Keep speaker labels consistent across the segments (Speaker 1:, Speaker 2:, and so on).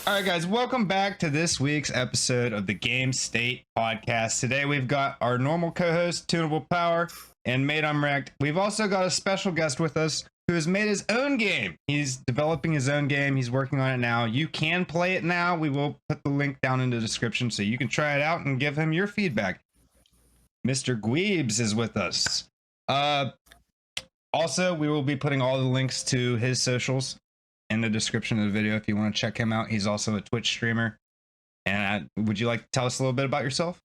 Speaker 1: All right, guys, welcome back to this week's episode of the Game State Podcast. Today we've got our normal co-host, TuneablePower, and Made Unranked. We've also got a special guest with us who has made his own game. He's developing his own game. He's working on it now. You can play it now. We will put the link down in the description so you can try it out and give him your feedback. Mr. Gweebs is with us. Also, we will be putting all the links to his socials in the description of the video if you want to check him out. He's also a Twitch streamer. And would you like to tell us a little bit about yourself?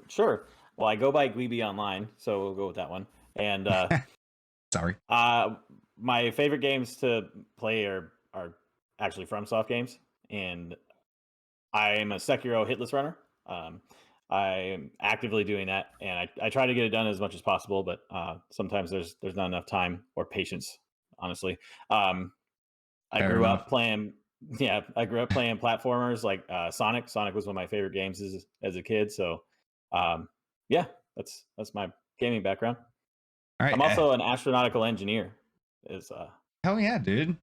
Speaker 2: Sure. Well, I go by Gweebee online, so we'll go with that one. And
Speaker 1: Sorry.
Speaker 2: My favorite games to play are actually FromSoft games, and I am a Sekiro hitless runner. I am actively doing that, and I try to get it done as much as possible, but sometimes there's not enough time or patience, honestly. I grew up playing platformers like Sonic. Sonic was one of my favorite games as a kid. So, that's my gaming background.
Speaker 1: All right.
Speaker 2: I'm also an astronautical engineer.
Speaker 1: Hell yeah, dude.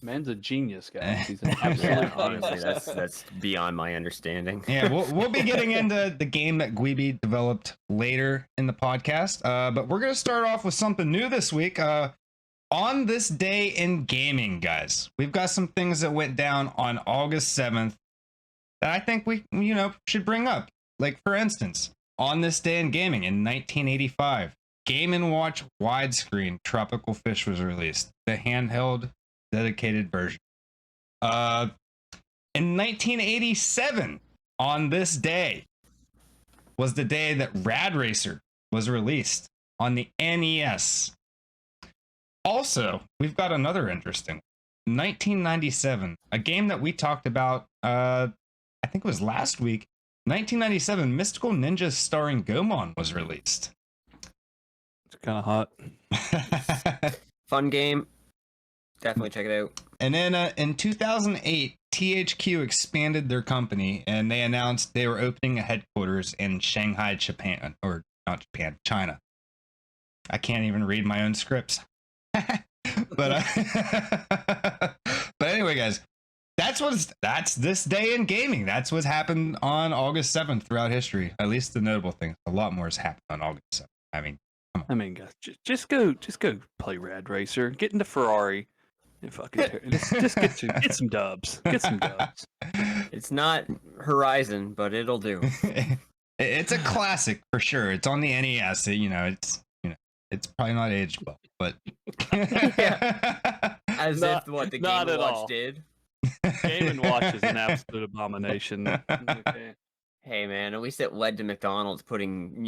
Speaker 3: Man's a genius, guys. He's an
Speaker 4: Yeah,
Speaker 3: absolute
Speaker 4: honestly, that's beyond my understanding.
Speaker 1: Yeah, we'll be getting into the game that Gweebee developed later in the podcast. But we're gonna start off with something new this week. On this day in gaming, guys, we've got some things that went down on August 7th that I think we should bring up. Like, for instance, on this day in gaming in 1985, Game & Watch widescreen Tropical Fish was released, the handheld dedicated version. In 1987, on this day, was the day that Rad Racer was released on the NES. Also, we've got another interesting 1997, a game that we talked about, I think it was last week. 1997, Mystical Ninja starring Gomon was released.
Speaker 3: It's kind of hot.
Speaker 4: Fun game. Definitely check it out.
Speaker 1: And then in 2008, THQ expanded their company and they announced they were opening a headquarters in Shanghai, Japan, or not Japan, China. I can't even read my own scripts. but anyway, guys, that's this day in gaming. That's what's happened on August 7th throughout history. At least the notable things. A lot more has happened on August 7th.
Speaker 3: I mean, guys, just go play Rad Racer, get into Ferrari, and fucking just get some dubs. Get some dubs.
Speaker 4: It's not Horizon, but it'll do.
Speaker 1: It's a classic for sure. It's on the NES. It's probably not aged well, but
Speaker 4: As if what the
Speaker 3: not
Speaker 4: Game &
Speaker 3: at
Speaker 4: Watch
Speaker 3: all.
Speaker 4: did.
Speaker 3: Game & Watch is an absolute abomination. Okay.
Speaker 4: Hey man, at least it led to McDonald's putting,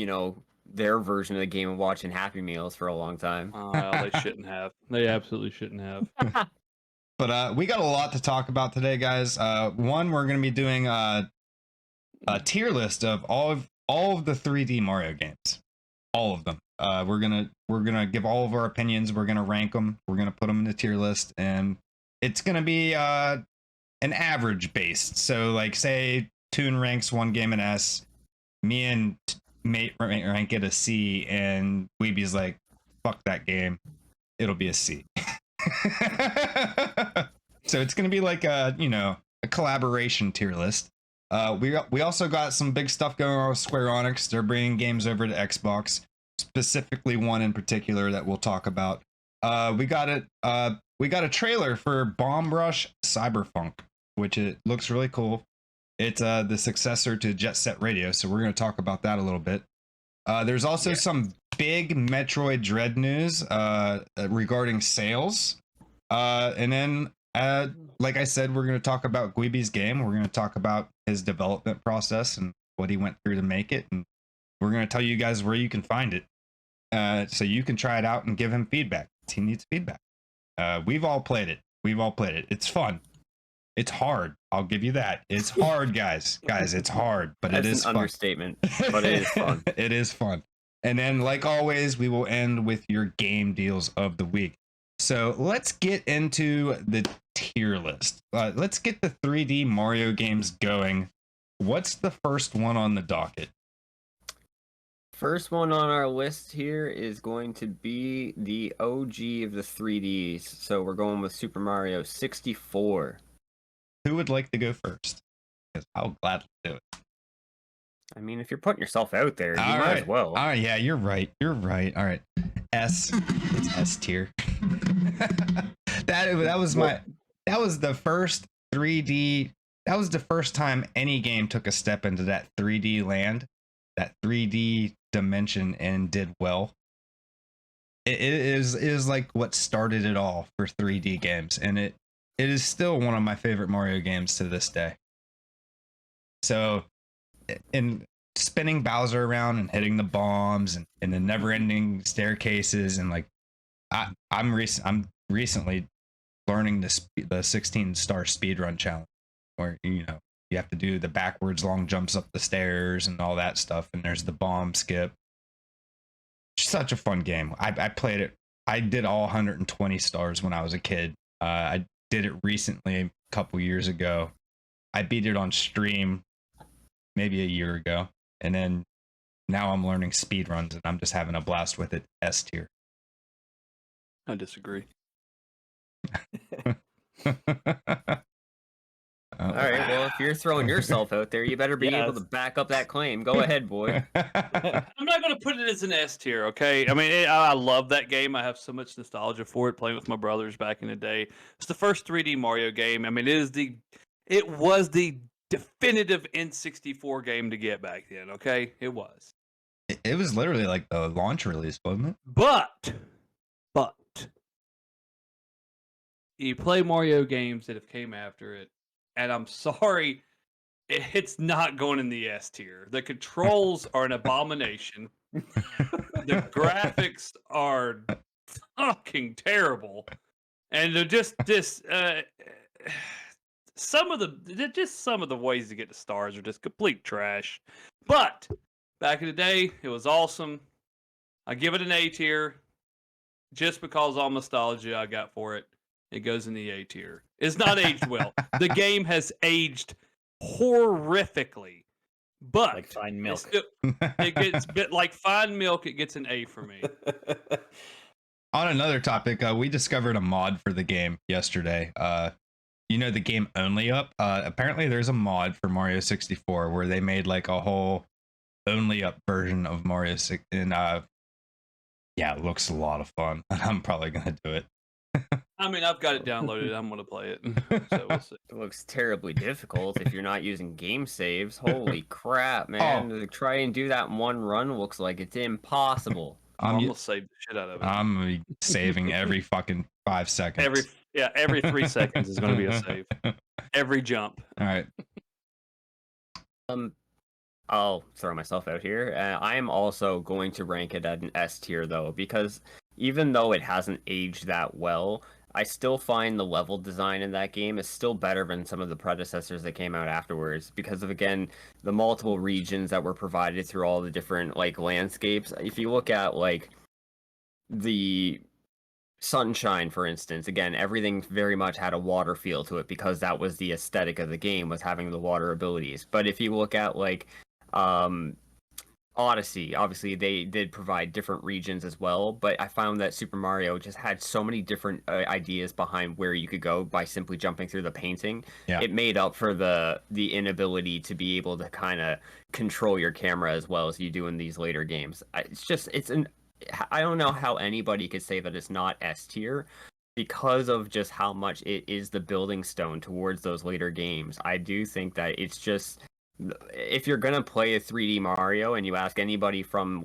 Speaker 4: their version of the Game & Watch in Happy Meals for a long time.
Speaker 3: Well, they shouldn't have. They absolutely shouldn't have.
Speaker 1: But we got a lot to talk about today, guys. One, we're going to be doing a tier list of all of the 3D Mario games, all of them. We're gonna give all of our opinions. We're gonna rank them. We're gonna put them in the tier list, and it's gonna be an average based. So, like, say Toon ranks one game an S, me and Mate rank it a C, and Weeby's like, "Fuck that game, it'll be a C." So it's gonna be like a collaboration tier list. We also got some big stuff going on with Square Enix. They're bringing games over to Xbox, specifically one in particular that we'll talk about. We got a trailer for Bomb Rush Cyberpunk, which it looks really cool. It's the successor to Jet Set Radio, so we're going to talk about that a little bit. There's also some big Metroid Dread news regarding sales. And then, like I said, we're going to talk about Gweebee's game. We're going to talk about his development process and what he went through to make it. And we're going to tell you guys where you can find it, so you can try it out and give him feedback. He needs feedback. We've all played it. It's fun. It's hard. I'll give you that. It's hard, guys. Guys, it's hard, but
Speaker 4: That's
Speaker 1: it is
Speaker 4: an
Speaker 1: fun.
Speaker 4: understatement, but it is fun.
Speaker 1: It is fun. And then, like always, we will end with your game deals of the week. So let's get into the tier list. Let's get the 3D Mario games going. What's the first one on the docket?
Speaker 4: First one on our list here is going to be the OG of the 3Ds. So we're going with Super Mario 64.
Speaker 1: who would like to go first? Because I'll gladly do it.
Speaker 4: I mean, if you're putting yourself out there, you
Speaker 1: All
Speaker 4: might
Speaker 1: right.
Speaker 4: as well.
Speaker 1: All right, yeah, you're right. You're right. All right. It's S tier. that was the first 3D. That was the first time any game took a step into that 3D land, that 3D dimension, and did well. It is like what started it all for 3D games, and it is still one of my favorite Mario games to this day. So, in spinning Bowser around and hitting the bombs and the never-ending staircases, and like I'm recently learning the 16-star speedrun challenge, where you have to do the backwards long jumps up the stairs and all that stuff, and there's the bomb skip. Such a fun game. I played it. I did all 120 stars when I was a kid. I did it recently, a couple years ago. I beat it on stream maybe a year ago, and then now I'm learning speedruns, and I'm just having a blast with it. S tier.
Speaker 3: I disagree.
Speaker 4: All right, well, if you're throwing yourself out there, you better be able to back up that claim. Go ahead, boy.
Speaker 3: I'm not going to put it as an S tier, okay? I mean, I love that game. I have so much nostalgia for it, playing with my brothers back in the day. It's the first 3D Mario game. I mean, it was the definitive N64 game to get back then, okay? It was.
Speaker 1: It was literally like the launch release, wasn't it?
Speaker 3: But you play Mario games that have came after it, and I'm sorry, it's not going in the S tier. The controls are an abomination. The graphics are fucking terrible, and they're just some of the ways to get the stars are just complete trash. But back in the day, it was awesome. I give it an A tier, just because all nostalgia I got for it. It goes in the A tier. It's not aged well. The game has aged horrifically, but
Speaker 2: like fine milk.
Speaker 1: it
Speaker 2: gets
Speaker 3: like fine milk. It gets an A for me.
Speaker 1: On another topic, we discovered a mod for the game yesterday. The game Only Up. Apparently, there's a mod for Mario 64 where they made like a whole Only Up version of Mario 6, and it looks a lot of fun. I'm probably gonna do it.
Speaker 3: I mean, I've got it downloaded. I'm going to play it. So we'll see.
Speaker 4: It looks terribly difficult if you're not using game saves. Holy crap, man. To try and do that in one run looks like it's impossible.
Speaker 3: I'm going to save the shit out of it.
Speaker 1: I'm saving every fucking 5 seconds.
Speaker 3: Every 3 seconds is going to be a save. Every jump.
Speaker 1: All right.
Speaker 4: I'll throw myself out here. I am also going to rank it at an S tier, though, because even though it hasn't aged that well, I still find the level design in that game is still better than some of the predecessors that came out afterwards, because of, again, the multiple regions that were provided through all the different landscapes. If you look at the Sunshine, for instance, again, everything very much had a water feel to it, because that was the aesthetic of the game, was having the water abilities. But if you look at Odyssey, obviously they did provide different regions as well, but I found that Super Mario just had so many different ideas behind where you could go by simply jumping through the painting.
Speaker 1: Yeah.
Speaker 4: It made up for the inability to be able to kind of control your camera as well as you do in these later games. I don't know how anybody could say that it's not S tier, because of just how much it is the building stone towards those later games. I do think that it's just, if you're gonna play a 3D Mario and you ask anybody from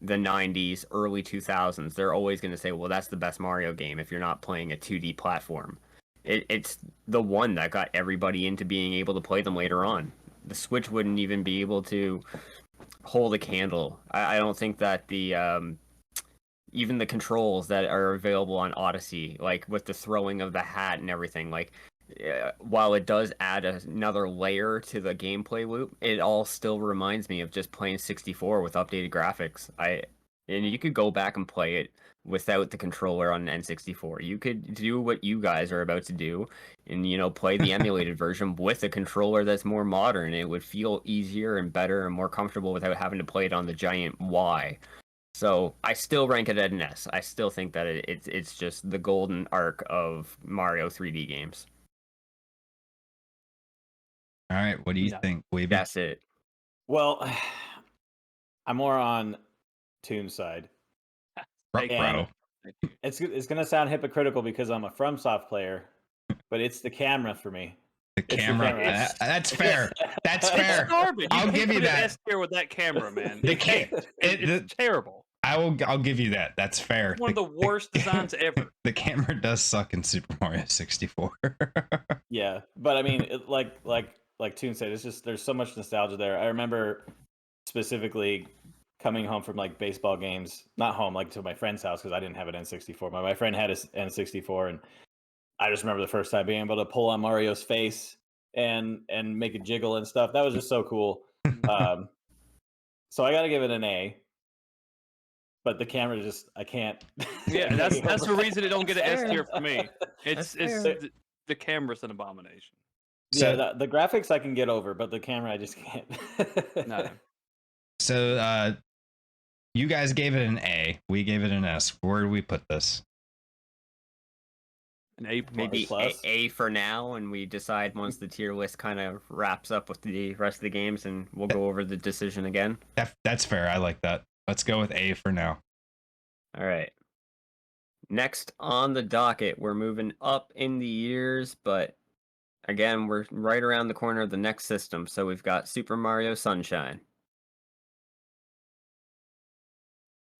Speaker 4: the 90s, early 2000s, they're always gonna say, well, that's the best Mario game if you're not playing a 2D platform. It's the one that got everybody into being able to play them later on. The Switch wouldn't even be able to hold a candle. I don't think that the even the controls that are available on Odyssey, with the throwing of the hat and everything, while it does add another layer to the gameplay loop, it all still reminds me of just playing 64 with updated graphics. And you could go back and play it without the controller on an N64. You could do what you guys are about to do and, play the emulated version with a controller that's more modern. It would feel easier and better and more comfortable without having to play it on the giant Y. So I still rank it at an S. I still think that it's just the golden arc of Mario 3D games.
Speaker 1: All right, what do you
Speaker 2: No.
Speaker 1: think, Gweebee?
Speaker 4: That's it.
Speaker 2: Well, I'm more on Toon's side.
Speaker 3: Thank you.
Speaker 1: Bro.
Speaker 3: Thank you.
Speaker 2: It's gonna sound hypocritical because I'm a FromSoft player, but it's the camera for me.
Speaker 1: The
Speaker 2: It's the
Speaker 1: camera.
Speaker 2: camera.
Speaker 1: That's fair. That's
Speaker 3: It's
Speaker 1: fair.
Speaker 3: garbage. You
Speaker 1: I'll
Speaker 3: can't
Speaker 1: give you
Speaker 3: put an
Speaker 1: that.
Speaker 3: S tier with that camera, man.
Speaker 1: The
Speaker 3: You can't. It's terrible.
Speaker 1: I'll give you that. That's fair.
Speaker 3: One of the worst designs ever.
Speaker 1: The camera does suck in Super Mario 64.
Speaker 2: Yeah, but I mean, like Toon said, it's just there's so much nostalgia there. I remember specifically coming home from like baseball games, not home, like to my friend's house because I didn't have an N64, but my friend had an N64, and I just remember the first time being able to pull on Mario's face and make it jiggle and stuff. That was just so cool. So I got to give it an A. But the camera just I can't.
Speaker 3: Yeah, that's the reason it don't get an S
Speaker 4: fair.
Speaker 3: tier for me. It's
Speaker 4: fair.
Speaker 3: the camera's an abomination.
Speaker 2: Yeah, the graphics I can get over, but the camera I just can't.
Speaker 3: No.
Speaker 1: So you guys gave it an A. We gave it an S. Where do we put this?
Speaker 3: An A+.
Speaker 4: Maybe
Speaker 2: plus.
Speaker 4: A for now, and we decide once the tier list kind of wraps up with the rest of the games, and we'll go over the decision again.
Speaker 1: That's fair. I like that. Let's go with A for now.
Speaker 4: All right. Next on the docket, we're moving up in the years, but again, we're right around the corner of the next system. So we've got Super Mario Sunshine.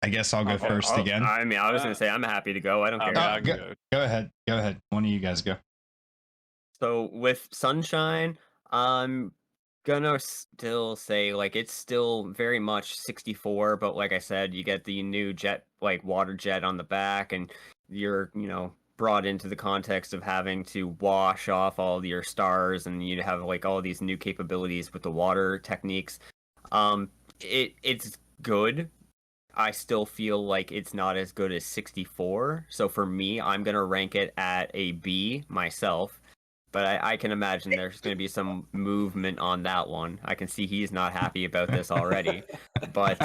Speaker 1: I guess I'll go first again.
Speaker 4: I mean, I was going to say I'm happy to go. I don't care.
Speaker 3: I can
Speaker 1: go.
Speaker 3: go.
Speaker 1: Go ahead. Go ahead. One of you guys go.
Speaker 4: So with Sunshine, I'm gonna still say like it's still very much 64, but like I said, you get the new jet, like water jet on the back, and you're brought into the context of having to wash off all your stars, and you have like all these new capabilities with the water techniques. It's good. I still feel like it's not as good as 64. So for me, I'm gonna rank it at a B myself. But I can imagine there's going to be some movement on that one. I can see he's not happy about this already. But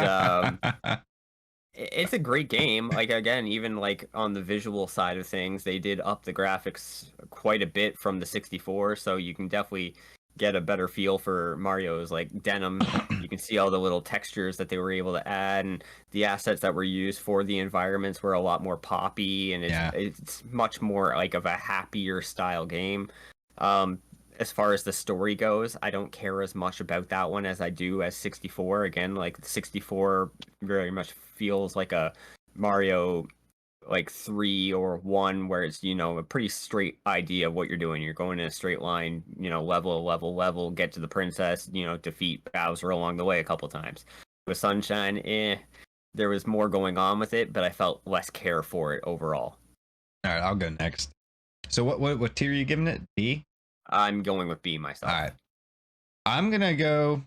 Speaker 4: it's a great game. Like, again, even like on the visual side of things, they did up the graphics quite a bit from the 64. So you can definitely get a better feel for Mario's like denim. You can see all the little textures that they were able to add, and the assets that were used for the environments were a lot more poppy, and it's much more like of a happier style game. As far as the story goes, I don't care as much about that one as I do as 64. Again, like 64 very much feels like a Mario like 3 or 1, where it's a pretty straight idea of what you're doing. You're going in a straight line, level, get to the princess, defeat Bowser along the way a couple times. With Sunshine, there was more going on with it, but I felt less care for it overall.
Speaker 1: All right, I'll go next. So what tier are you giving it? B?
Speaker 4: I'm going with B myself.
Speaker 1: All right. I'm going to go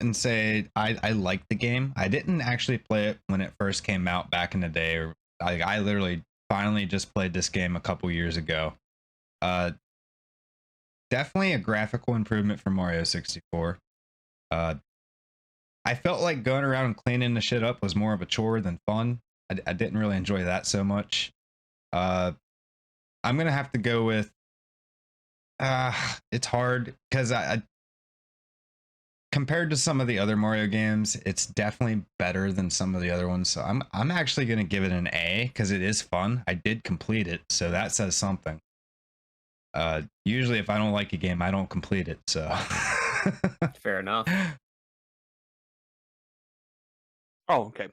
Speaker 1: and say I like the game. I didn't actually play it when it first came out back in the day. I literally finally just played this game a couple years ago. Definitely a graphical improvement from Mario 64. I felt like going around and cleaning the shit up was more of a chore than fun. I didn't really enjoy that so much. I'm gonna have to go with it's hard because I compared to some of the other Mario games, it's definitely better than some of the other ones. So I'm actually gonna give it an A because it is fun. I did complete it, so that says something. Usually if I don't like a game, I don't complete it. So
Speaker 4: Fair enough.
Speaker 3: Oh, okay.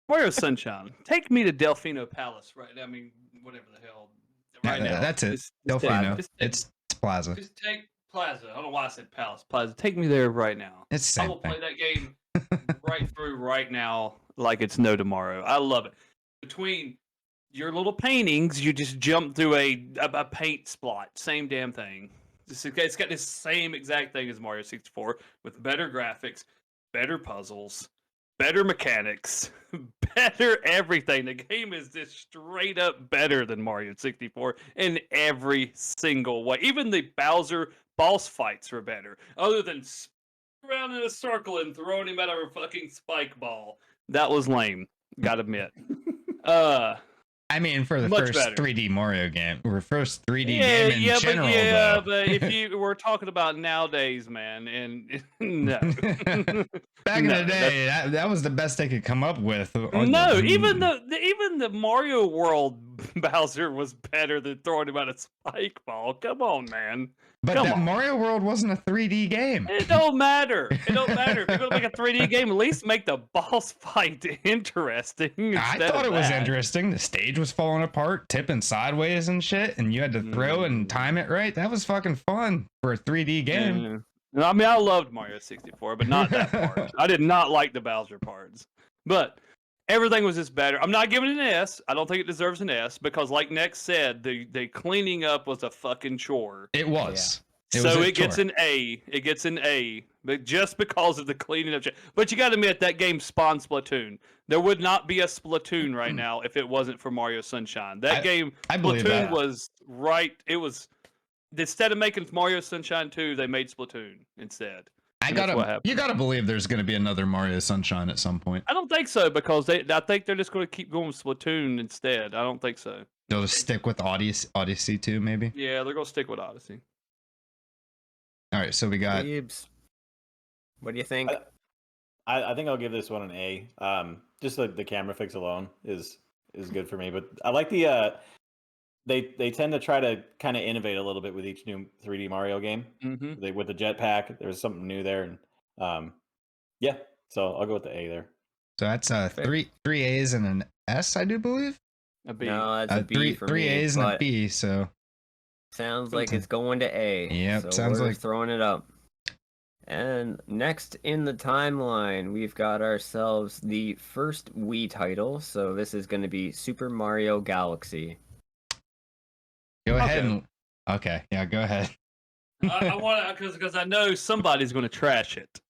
Speaker 3: Mario Sunshine. Take me to Delfino Palace, right? I mean, whatever the hell. Right now.
Speaker 1: That's it.
Speaker 3: Just
Speaker 1: Delfino.
Speaker 3: take-
Speaker 1: It's Plaza.
Speaker 3: Just take Plaza. I don't know why I said Palace. Plaza. Take me there right now.
Speaker 1: It's the
Speaker 3: I
Speaker 1: same
Speaker 3: will play
Speaker 1: thing.
Speaker 3: that game right through right now like it's no tomorrow. I love it. Between your little paintings, you just jump through a paint splot. Same damn thing. It's got this same exact thing as Mario 64 with better graphics, better puzzles, better mechanics, better everything. The game is just straight up better than Mario 64 in every single way. Even the Bowser boss fights were better. Other than around in a circle and throwing him out of a fucking spike ball. That was lame. Gotta admit.
Speaker 1: I mean, for the
Speaker 3: Much
Speaker 1: first
Speaker 3: better.
Speaker 1: 3D Mario game, or first 3D game in general, though.
Speaker 3: but if you were talking about nowadays, man, and no,
Speaker 1: Back in
Speaker 3: No,
Speaker 1: the day, that was the best they could come up with.
Speaker 3: no, even the Mario World Bowser was better than throwing him at a spike ball. Come on, man.
Speaker 1: But
Speaker 3: Come
Speaker 1: that
Speaker 3: on.
Speaker 1: Mario World wasn't a 3D game.
Speaker 3: It don't matter. It don't matter. If you're gonna make a 3D game, at least make the boss fight interesting.
Speaker 1: I thought it was interesting. The stage was falling apart, tipping sideways and shit, and you had to throw and time it right. That was fucking fun for a 3D game.
Speaker 3: I mean, I loved Mario 64, but not that part. I did not like the Bowser parts. But everything was just better. I'm not giving it an S. I don't think it deserves an S because, like Nex said, the cleaning up was a fucking chore.
Speaker 1: It was.
Speaker 3: Yeah. So it gets an A. It gets an A, but just because of the cleaning up. But you got to admit that game spawned Splatoon. There would not be a Splatoon right now if it wasn't for Mario Sunshine. That game,
Speaker 1: I believe
Speaker 3: Splatoon
Speaker 1: that.
Speaker 3: was right. It was instead of making Mario Sunshine 2, they made Splatoon instead.
Speaker 1: You gotta believe there's gonna be another Mario Sunshine at some point.
Speaker 3: I don't think so because I think they're just going to keep going with Splatoon instead. I don't think so.
Speaker 1: They'll stick with Odyssey 2, maybe.
Speaker 3: Yeah, they're going to stick with Odyssey.
Speaker 1: All right, so we got.
Speaker 4: Gweebs. What do you think?
Speaker 2: I think I'll give this one an A. Just the camera fix alone is good for me. But I like the they tend to try to kind of innovate a little bit with each new 3D Mario game.
Speaker 3: Mm-hmm.
Speaker 2: With the jetpack, there was something new there, and yeah. So I'll go with the A there.
Speaker 1: So that's three A's and an S, I do believe.
Speaker 3: A B.
Speaker 4: No, that's a B for
Speaker 1: three
Speaker 4: me.
Speaker 1: A's and a B. So
Speaker 4: sounds like it's going to A.
Speaker 1: Yep,
Speaker 4: so
Speaker 1: sounds
Speaker 4: we're
Speaker 1: like
Speaker 4: throwing it up. And next in the timeline, we've got ourselves the first Wii title. So this is going to be Super Mario Galaxy.
Speaker 1: Go ahead. Okay, yeah, go ahead.
Speaker 3: I want to because I know somebody's going to trash it.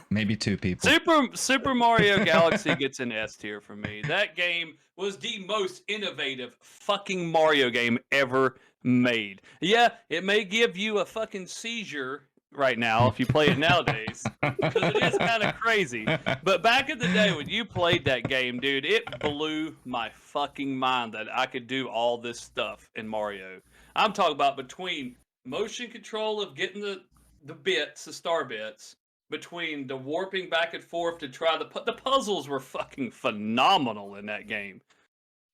Speaker 1: Maybe two people.
Speaker 3: Super Mario Galaxy gets an S tier for me. That game was the most innovative fucking Mario game ever made. Yeah, it may give you a fucking seizure right now if you play it nowadays because it is kind of crazy. But back in the day when you played that game, dude, it blew my fucking mind that I could do all this stuff in Mario. I'm talking about between motion control of getting the bits, the star bits, between the warping back and forth to try the puzzles were fucking phenomenal in that game.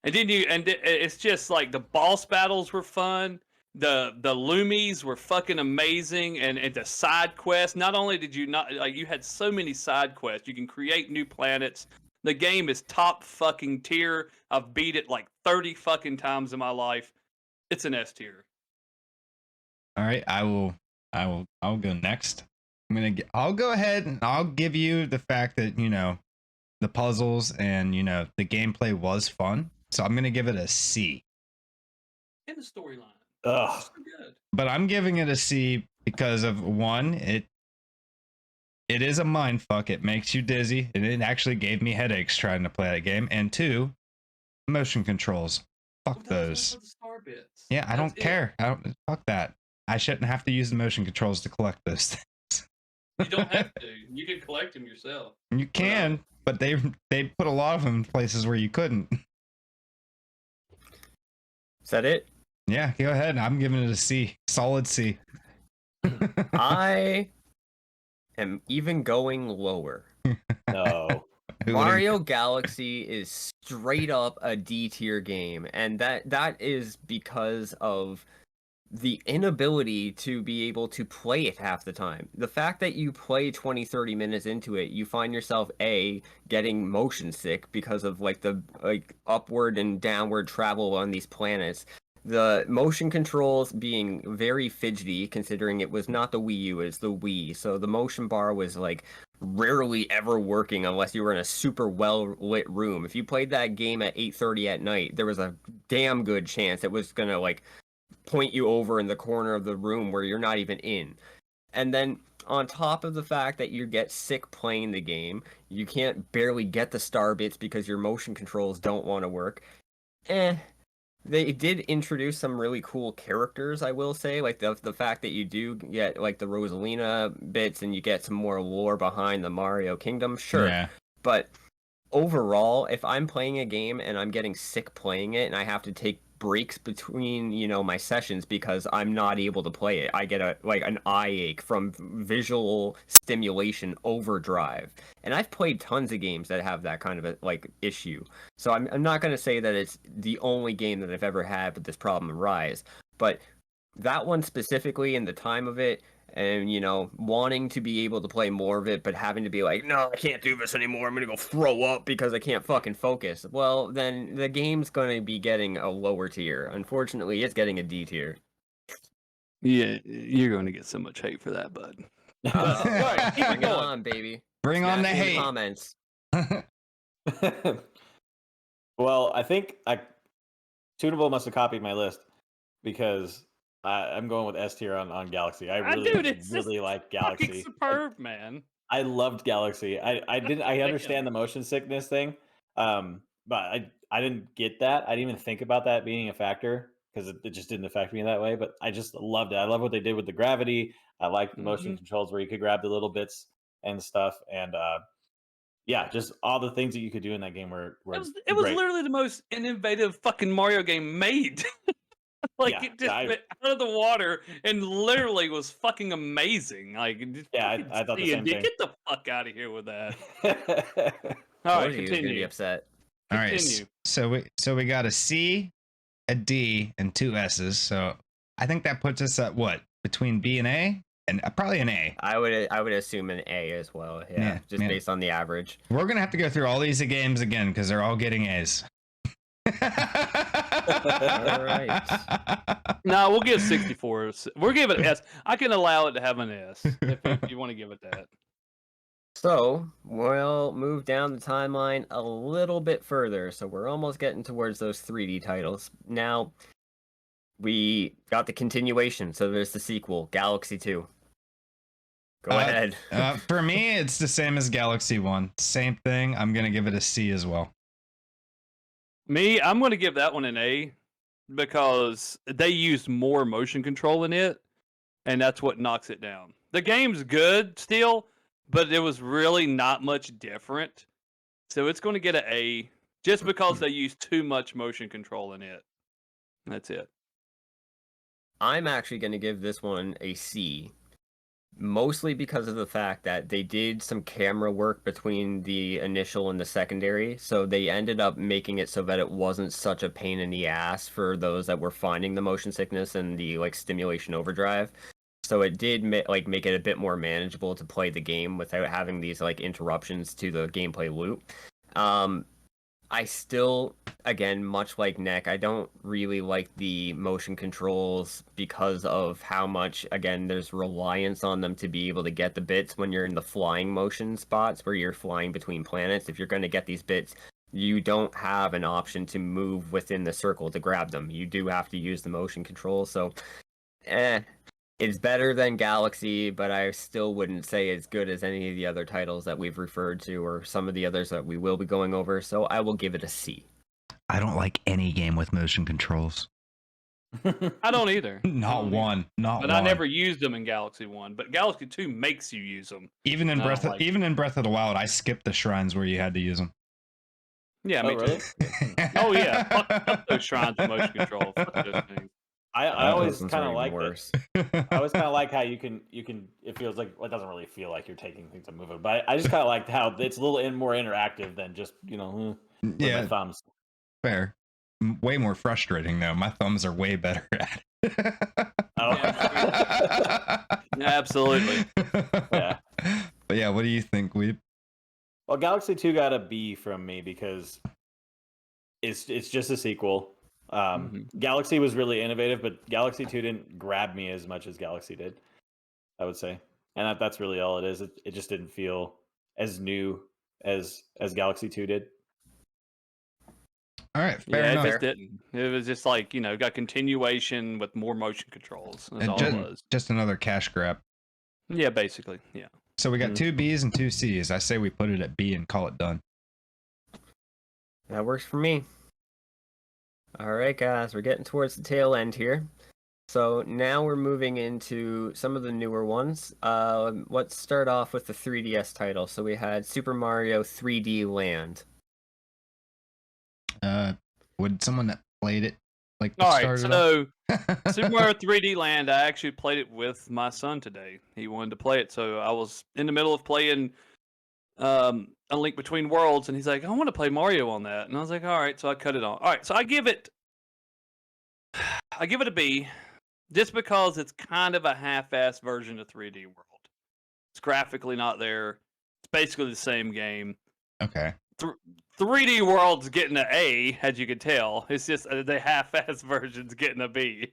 Speaker 3: And then it's just like the boss battles were fun. The Loomies were fucking amazing, and the side quests. Not only did you you had so many side quests. You can create new planets. The game is top fucking tier. I've beat it like 30 fucking times in my life. It's an S tier.
Speaker 1: All right, I'll go next. I'll go ahead and I'll give you the fact that, the puzzles and, the gameplay was fun. So I'm going to give it a C.
Speaker 3: And the storyline.
Speaker 2: Ugh.
Speaker 1: But I'm giving it a C because of one, it is a mind fuck. It makes you dizzy, and it actually gave me headaches trying to play that game. And two, motion controls. Fuck those.
Speaker 3: The star bits.
Speaker 1: Yeah, I don't care. Fuck that. I shouldn't have to use the motion controls to collect those things.
Speaker 3: You don't have to. You can collect them yourself.
Speaker 1: You can, but they put a lot of them in places where you couldn't.
Speaker 4: Is that it?
Speaker 1: Yeah, go ahead. I'm giving it a C. Solid C.
Speaker 4: I am even going lower.
Speaker 2: No.
Speaker 4: Mario Galaxy is straight up a D tier game, and that is because of the inability to be able to play it half the time. The fact that you play 20-30 minutes into it, you find yourself getting motion sick because of the upward and downward travel on these planets. The motion controls being very fidgety, considering it was not the Wii U, it's the Wii. So the motion bar was rarely ever working unless you were in a super well lit room. If you played that game at 8:30 at night, there was a damn good chance it was gonna point you over in the corner of the room where you're not even in. And then on top of the fact that you get sick playing the game, you can't barely get the star bits because your motion controls don't want to work. They did introduce some really cool characters, I will say, the fact that you do get the Rosalina bits and you get some more lore behind the Mario Kingdom, sure. Yeah. But overall, if I'm playing a game and I'm getting sick playing it and I have to take breaks between, my sessions because I'm not able to play it, I get an eye ache from visual stimulation overdrive. And I've played tons of games that have that kind of a issue. So I'm not going to say that it's the only game that I've ever had with this problem arise, but that one specifically and the time of it, and wanting to be able to play more of it but having to be like, no, I can't do this anymore, I'm gonna go throw up because I can't fucking focus, well, then the game's gonna be getting a lower tier. Unfortunately, it's getting a D tier.
Speaker 3: Yeah, you're going to get so much hate for that, bud.
Speaker 4: All
Speaker 3: right, keep it
Speaker 4: bring it
Speaker 3: going.
Speaker 4: on, baby.
Speaker 1: Bring on the
Speaker 4: Smash me in
Speaker 1: hate.
Speaker 4: comments.
Speaker 2: Well, I think Tunable must have copied my list because I'm going with S tier on Galaxy. I really,
Speaker 3: Dude, it's
Speaker 2: really
Speaker 3: just
Speaker 2: like
Speaker 3: fucking
Speaker 2: Galaxy.
Speaker 3: superb, man.
Speaker 2: I loved Galaxy. I didn't. I
Speaker 3: Damn.
Speaker 2: understand the motion sickness thing, but I didn't get that. I didn't even think about that being a factor because it just didn't affect me that way. But I just loved it. I love what they did with the gravity. I like the motion controls where you could grab the little bits and stuff, and yeah, just all the things that you could do in that game were
Speaker 3: It was
Speaker 2: great.
Speaker 3: literally the most innovative fucking Mario game made.
Speaker 2: Yeah,
Speaker 3: it just
Speaker 2: I-
Speaker 3: went out of the water and literally was fucking amazing. Like,
Speaker 2: Yeah, I
Speaker 3: fucking
Speaker 2: thought the
Speaker 3: C&D,
Speaker 2: same thing.
Speaker 3: Get the fuck out of here with that.
Speaker 2: All
Speaker 3: All
Speaker 4: Told
Speaker 3: right,
Speaker 4: you he was gonna be
Speaker 3: continue.
Speaker 4: upset.
Speaker 1: All right.
Speaker 3: Continue.
Speaker 1: So we got a C, a D, and 2 S's. So I think that puts us at what? Between B and A? And probably an A.
Speaker 4: I would assume an A as well. Yeah, just
Speaker 1: yeah.
Speaker 4: based on the average.
Speaker 1: We're gonna have to go through all these games again because they're all getting A's.
Speaker 4: All right.
Speaker 3: No, we'll give 64. We'll give it an S. I can allow it to have an S if you want to give it that.
Speaker 4: So, we'll move down the timeline a little bit further. So, we're almost getting towards those 3D titles. Now, we got the continuation. So, there's the sequel, Galaxy 2. Go ahead.
Speaker 1: For me, it's the same as Galaxy 1. Same thing. I'm going to give it a C as well.
Speaker 3: Me, I'm going to give that one an A because they used more motion control in it, and that's what knocks it down. The game's good still, but it was really not much different. So it's going to get an A just because they used too much motion control in it. That's it.
Speaker 4: I'm actually going to give this one a C. Mostly because of the fact that they did some camera work between the initial and the secondary, so they ended up making it so that it wasn't such a pain in the ass for those that were finding the motion sickness and the stimulation overdrive. So it did make it a bit more manageable to play the game without having these interruptions to the gameplay loop. I still, again, much like Neck, I don't really like the motion controls because of how much, again, there's reliance on them to be able to get the bits when you're in the flying motion spots where you're flying between planets. If you're going to get these bits, you don't have an option to move within the circle to grab them. You do have to use the motion controls. So, it's better than Galaxy, but I still wouldn't say it's good as any of the other titles that we've referred to or some of the others that we will be going over, so I will give it a C.
Speaker 1: I don't like any game with motion controls.
Speaker 3: I don't either.
Speaker 1: Not one. Not
Speaker 3: but
Speaker 1: one.
Speaker 3: I never used them in Galaxy 1, but Galaxy 2 makes you use them.
Speaker 1: Even in Breath of the Wild, I skipped the shrines where you had to use them.
Speaker 3: Yeah,
Speaker 2: oh, really?
Speaker 3: Oh yeah, fuck those shrines with motion control. Fuck those things.
Speaker 2: I always kind of like
Speaker 4: worse.
Speaker 2: I always kind of like how you can. It feels like it doesn't really feel like you're taking things and moving, but I just kind of like how it's a little more interactive than just with my thumbs.
Speaker 1: Fair. Way more frustrating though. My thumbs are way better at it.
Speaker 3: Absolutely.
Speaker 2: Yeah.
Speaker 1: But yeah, what do you think, Gweeb?
Speaker 2: Well, Galaxy 2 got a B from me because it's just a sequel. Galaxy was really innovative, but Galaxy 2 didn't grab me as much as Galaxy did, I would say. And that's really all it is. It just didn't feel as new as Galaxy 2 did.
Speaker 1: All right, fair enough.
Speaker 3: It just didn't. It was just got continuation with more motion controls. That's all it was.
Speaker 1: Just another cash grab.
Speaker 3: Yeah, basically. Yeah.
Speaker 1: So we got 2 B's and 2 C's. I say we put it at B and call it done.
Speaker 4: That works for me. All right, guys, we're getting towards the tail end here. So now we're moving into some of the newer ones. Let's start off with the 3DS title. So we had Super Mario 3D Land.
Speaker 1: Would someone that played it like to
Speaker 3: All right,
Speaker 1: start it
Speaker 3: so
Speaker 1: off?
Speaker 3: Super Mario 3D Land, I actually played it with my son today. He wanted to play it, so I was in the middle of playing A Link Between Worlds, and he's like, I want to play Mario on that. And I was like, all right, so I cut it on. All right, so I give it a B, just because it's kind of a half-assed version of 3D World. It's graphically not there. It's basically the same game.
Speaker 1: Okay.
Speaker 3: 3D World's getting an A, as you can tell. It's just the half-assed version's getting a B.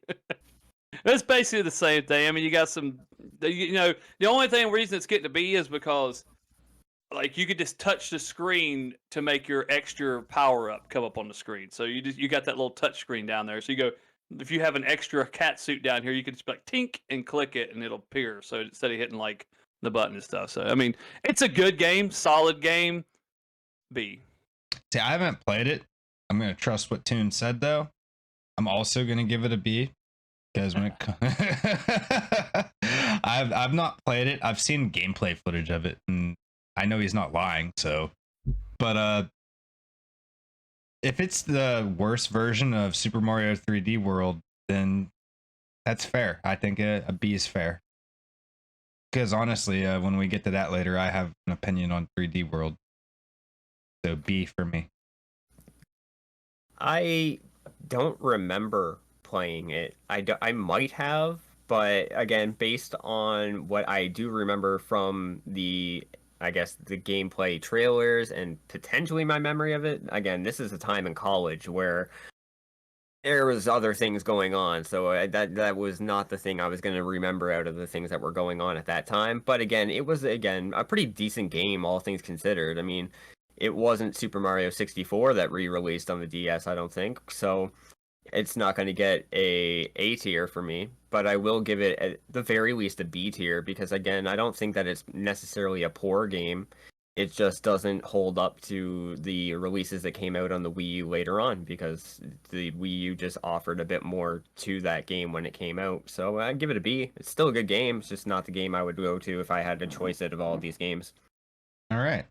Speaker 3: It's basically the same thing. I mean, you got some, the only reason it's getting a B is because, like, you could just touch the screen to make your extra power-up come up on the screen. So you got that little touch screen down there. So you go, if you have an extra cat suit down here, you can just like tink and click it, and it'll appear. So instead of hitting like the button and stuff. So I mean, it's a good game, solid game. B.
Speaker 1: See, I haven't played it. I'm gonna trust what Toon said though. I'm also gonna give it a B because when it I've not played it. I've seen gameplay footage of it, and I know he's not lying. So, but if it's the worst version of Super Mario 3D World, then that's fair. I think a B is fair. Because honestly, when we get to that later, I have an opinion on 3D World. So B for me.
Speaker 4: I don't remember playing it. I might have, but again, based on what I do remember from the gameplay trailers and potentially my memory of it, again, this is a time in college where there was other things going on, so that was not the thing I was going to remember out of the things that were going on at that time. But again, it was a pretty decent game, all things considered. I mean, it wasn't Super Mario 64 that re-released on the DS, I don't think. So it's not going to get A tier for me, but I will give it at the very least a B tier because again, I don't think that it's necessarily a poor game. It just doesn't hold up to the releases that came out on the Wii U later on because the Wii U just offered a bit more to that game when it came out. So I'd give it a B. It's still a good game. It's just not the game I would go to if I had a choice out of all of these games.
Speaker 1: All right.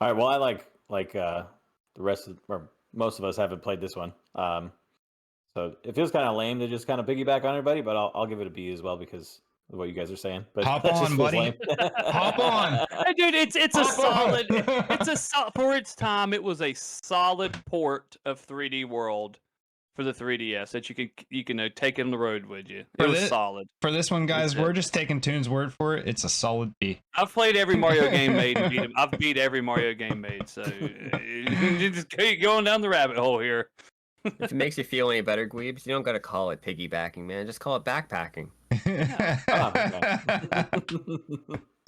Speaker 2: All right. Well, I like the rest of, or most of us haven't played this one. So it feels kind of lame to just kind of piggyback on everybody, but I'll give it a B as well because of what you guys are saying. But
Speaker 1: Hop
Speaker 2: that just
Speaker 1: on,
Speaker 2: feels
Speaker 1: buddy.
Speaker 2: lame.
Speaker 1: Hop on.
Speaker 3: Hey, dude, it's a
Speaker 1: Hop on.
Speaker 3: solid. For its time, it was a solid port of 3D World for the 3DS that you can take on the road with you. It was solid.
Speaker 1: For this one, guys, we're just taking Toon's word for it. It's a solid B.
Speaker 3: I've played every Mario game made and beat him. I've beat every Mario game made, so you just keep going down the rabbit hole here.
Speaker 4: If it makes you feel any better, Gweebs, you don't got to call it piggybacking, man. Just call it backpacking.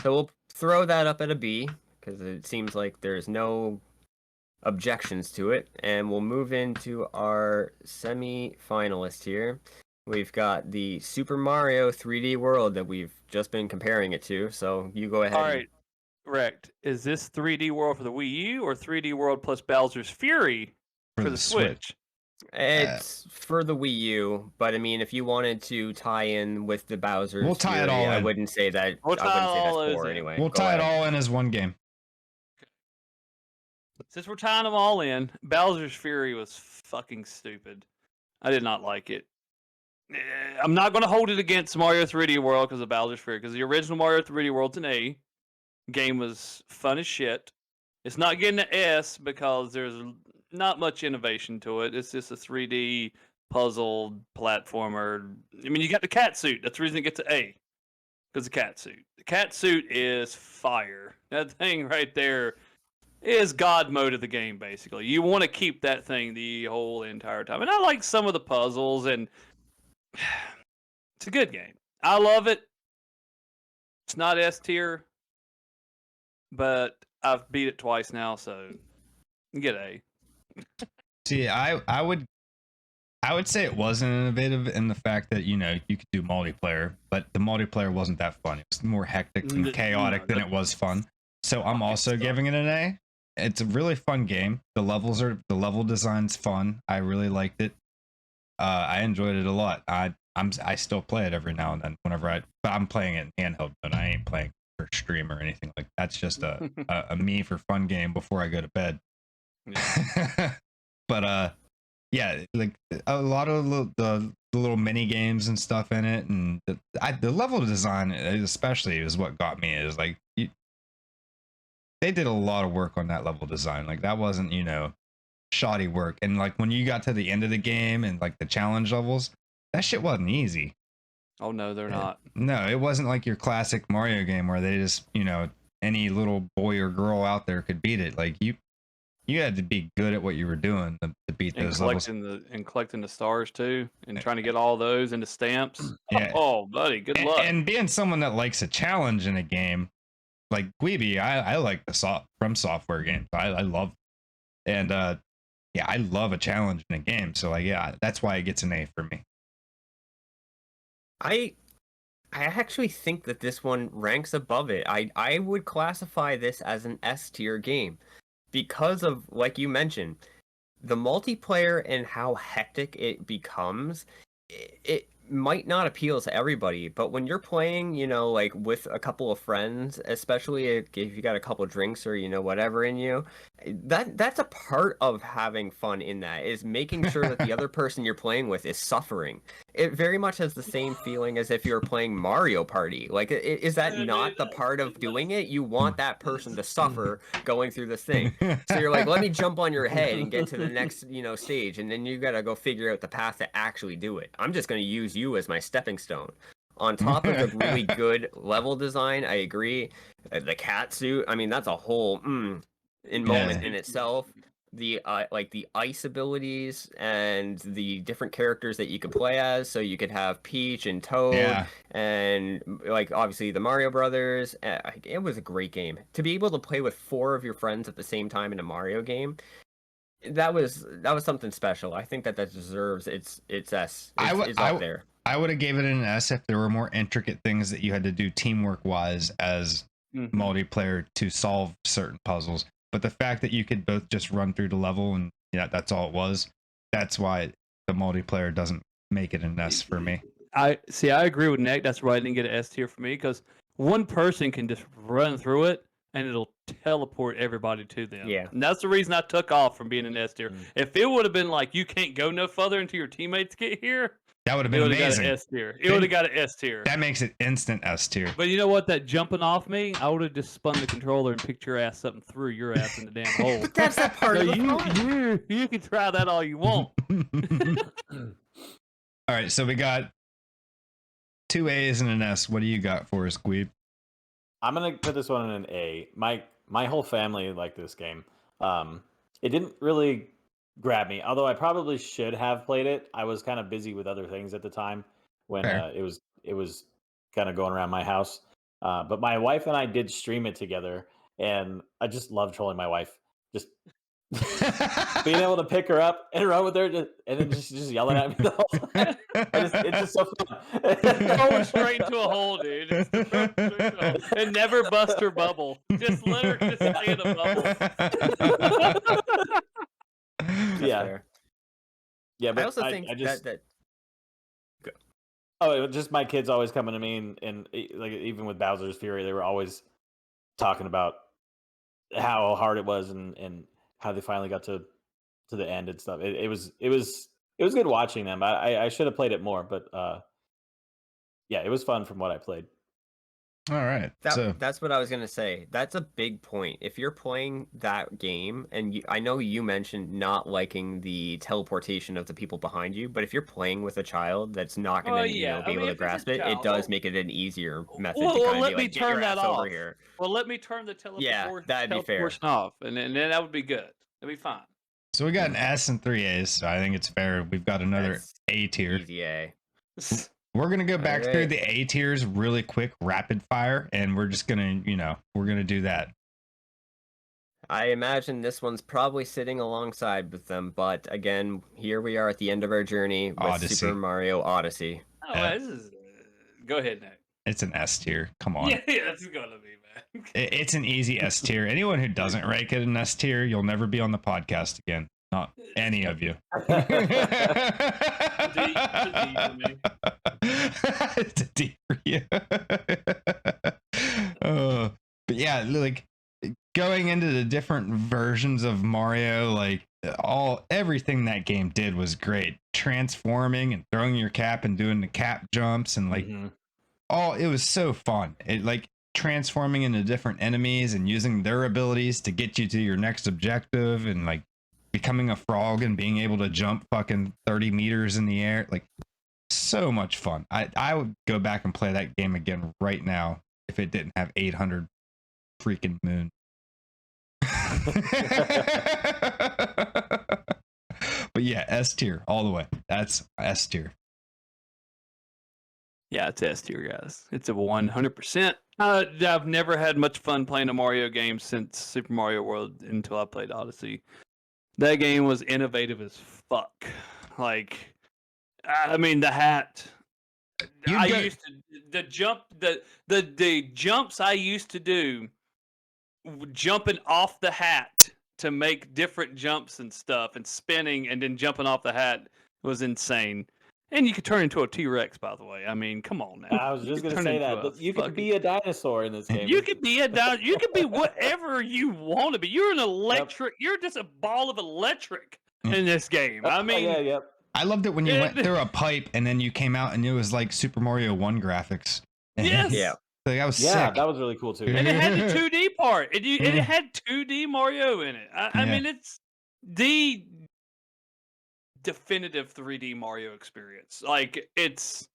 Speaker 4: So we'll throw that up at a B because it seems like there's no objections to it, and we'll move into our semi-finalist here. We've got the Super Mario 3D World that we've just been comparing it to, so you go ahead.
Speaker 3: All right, correct. Is this 3D World for the Wii U or 3D World plus Bowser's Fury for the Switch?
Speaker 4: It's for the Wii U, but I mean, if you wanted to tie in with the Bowser's
Speaker 1: We'll tie
Speaker 4: Fury,
Speaker 1: it all
Speaker 4: I
Speaker 1: in.
Speaker 4: wouldn't say that.
Speaker 3: We'll tie
Speaker 4: I wouldn't say
Speaker 3: all
Speaker 4: that's
Speaker 3: those
Speaker 4: poor
Speaker 3: in.
Speaker 4: anyway.
Speaker 1: We'll
Speaker 4: Go
Speaker 1: tie it
Speaker 4: ahead.
Speaker 1: all in as one game.
Speaker 3: Since we're tying them all in, Bowser's Fury was fucking stupid. I did not like it. I'm not going to hold it against Mario 3D World because of Bowser's Fury, because the original Mario 3D World's an A. Game was fun as shit. It's not getting an S because there's not much innovation to it. It's just a 3D puzzle platformer. I mean, you got the cat suit. That's the reason it gets an A. Because the cat suit. The cat suit is fire. That thing right there is God mode of the game, basically. You want to keep that thing the whole entire time. And I like some of the puzzles, and it's a good game. I love it. It's not S tier, but I've beat it twice now, so you get A.
Speaker 1: See, I would say it wasn't innovative in the fact that you could do multiplayer, but the multiplayer wasn't that fun. It was more hectic and chaotic than it was fun. So I'm also giving it an A. It's a really fun game. The level design's fun. I really liked it. I enjoyed it a lot. I still play it every now and then but I'm playing it in handheld, but I ain't playing for stream or anything like that. That's just a me for fun game before I go to bed.
Speaker 3: Yeah.
Speaker 1: But yeah, like a lot of the little mini games and stuff in it, and the level design especially is what got me. Is like they did a lot of work on that level design. Like that wasn't shoddy work. And like when you got to the end of the game and like the challenge levels, that shit wasn't easy.
Speaker 3: Oh no, they're not.
Speaker 1: No, it wasn't like your classic Mario game where they just any little boy or girl out there could beat it. Like you had to be good at what you were doing to beat
Speaker 3: And
Speaker 1: those levels.
Speaker 3: collecting the stars too, and trying to get all those into stamps.
Speaker 1: Yeah.
Speaker 3: Oh, buddy, good luck.
Speaker 1: And being someone that likes a challenge in a game, like Gweebee, I like the From Software games. I love, and yeah, I love a challenge in a game. So like, yeah, that's why it gets an A for me.
Speaker 4: I actually think that this one ranks above it. I would classify this as an S tier game because of, like you mentioned, the multiplayer and how hectic it becomes. It might not appeal to everybody, but when you're playing, like with a couple of friends, especially if you got a couple of drinks or whatever in you, that's a part of having fun. In that is making sure that the other person you're playing with is suffering. It very much has the same feeling as if you're playing Mario Party. Like, is that not the part of doing it? You want that person to suffer going through this thing. So you're like, let me jump on your head and get to the next, stage, and then you gotta go figure out the path to actually do it. I'm just gonna use you as my stepping stone. On top of the really good level design, I agree. The cat suit, I mean, that's a whole moment in itself. The like the ice abilities and the different characters that you could play as, so you could have Peach and Toad, and like obviously the Mario Brothers. It was a great game to be able to play with 4 of your friends at the same time in a Mario game. That was something special. I think that deserves its S. It's up there.
Speaker 1: I would have gave it an S if there were more intricate things that you had to do teamwork wise as multiplayer to solve certain puzzles. But the fact that you could both just run through the level and that's all it was. That's why the multiplayer doesn't make it an S for me.
Speaker 3: I agree with Nick. That's why I didn't get an S tier for me, because one person can just run through it and it'll teleport everybody to them.
Speaker 4: Yeah.
Speaker 3: And that's the reason I took off from being an S tier. If it would have been like you can't go no further until your teammates get here,
Speaker 1: that would have been amazing.
Speaker 3: Got an S tier. It would have got an S tier.
Speaker 1: That makes it instant S tier.
Speaker 3: But you know what? That jumping off me, I would have just spun the controller and picked your ass up and threw your ass in the damn hole.
Speaker 4: But that's that part of the fun.
Speaker 3: You can try that all you want.
Speaker 1: All right, so we got 2 A's and an S. What do you got for us, Gweeb?
Speaker 2: I'm gonna put this one in an A. My whole family liked this game. It didn't really grab me, although I probably should have played it. I was kind of busy with other things at the time when it was kind of going around my house. But my wife and I did stream it together, and I just love trolling my wife. Just being able to pick her up and run with her, and then just yelling at me the whole time. It's just so fun.
Speaker 3: Going straight into a hole, dude. And never bust her bubble. Just let her just stay in a bubble.
Speaker 2: Yeah, but
Speaker 4: I also think that
Speaker 2: oh, it was just my kids always coming to me, and like even with Bowser's Fury, they were always talking about how hard it was and how they finally got to the end and stuff. It was good watching them. I should have played it more, but yeah, it was fun from what I played.
Speaker 1: All right.
Speaker 4: That's what I was going to say. That's a big point. If you're playing that game, and I know you mentioned not liking the teleportation of the people behind you, but if you're playing with a child that's not going to be able to grasp it, it does make it an easier method to kind of be like, get your ass over here.
Speaker 3: Well, let me turn the
Speaker 4: that'd be fair.
Speaker 3: Off, and then that would be good. That'd be fine.
Speaker 1: So we got an S and 3 A's, so I think it's fair. We've got another A tier.
Speaker 4: Easy A.
Speaker 1: We're going to go back through the A tiers really quick, rapid fire, and we're just going to, we're going to do that.
Speaker 4: I imagine this one's probably sitting alongside with them, but again, here we are at the end of our journey with Super Mario Odyssey.
Speaker 3: Oh, go ahead, Nick.
Speaker 1: It's an S tier. Come on.
Speaker 3: Yeah, it's going to be, man.
Speaker 1: It's an easy S tier. Anyone who doesn't rank it an S tier, you'll never be on the podcast again. Not any of you. It's a D for you. But yeah, like going into the different versions of Mario, like everything that game did was great. Transforming and throwing your cap and doing the cap jumps and like it was so fun. It like transforming into different enemies and using their abilities to get you to your next objective and like becoming a frog and being able to jump fucking 30 meters in the air. Like so much fun. I would go back and play that game again right now if it didn't have 800 freaking moon. But yeah, S tier all the way. That's S tier.
Speaker 3: Yeah, it's S tier, guys. It's a 100%. I've never had much fun playing a Mario game since Super Mario World until I played Odyssey. That game was innovative as fuck. Like, I mean, the hat. Used to the jumps I used to do, jumping off the hat to make different jumps and stuff, and spinning and then jumping off the hat was insane. And you could turn into a T-Rex, by the way. I mean, come on now.
Speaker 2: I was just going to say that. You could be a dinosaur in this game.
Speaker 3: You could be you could be whatever you want to be. You're an electric. You're just a ball of electric in this game. I mean,
Speaker 1: I loved it when you went through a pipe and then you came out and it was like Super Mario 1 graphics.
Speaker 3: Yes.
Speaker 4: Yeah.
Speaker 1: Like, that was sick.
Speaker 2: That was really cool too.
Speaker 3: And it had the 2D part. It had 2D Mario in it. I mean, it's the definitive 3D Mario experience. Like, it's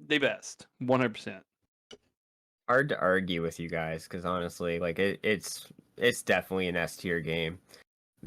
Speaker 3: the best. 100%.
Speaker 4: Hard to argue with you guys because honestly, like it's definitely an S tier game.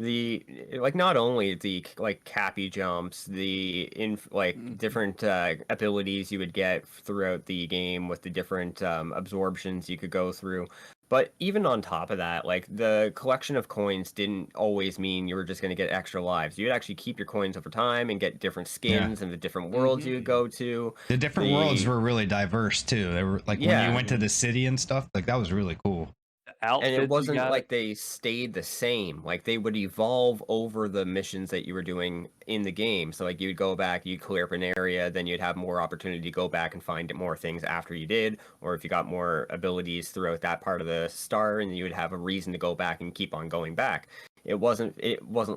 Speaker 4: Not only the like cappy jumps, different abilities you would get throughout the game with the different absorptions you could go through, but even on top of that, like the collection of coins didn't always mean you were just going to get extra lives. You'd actually keep your coins over time and get different skins and the different worlds you would go to.
Speaker 1: The different worlds were really diverse too. They were like when you went to the city and stuff, like that was really cool.
Speaker 4: And it wasn't like they stayed the same. Like they would evolve over the missions that you were doing in the game. So like you'd go back, you'd clear up an area, then you'd have more opportunity to go back and find more things after you did. Or if you got more abilities throughout that part of the star, and you would have a reason to go back and keep on going back. It wasn't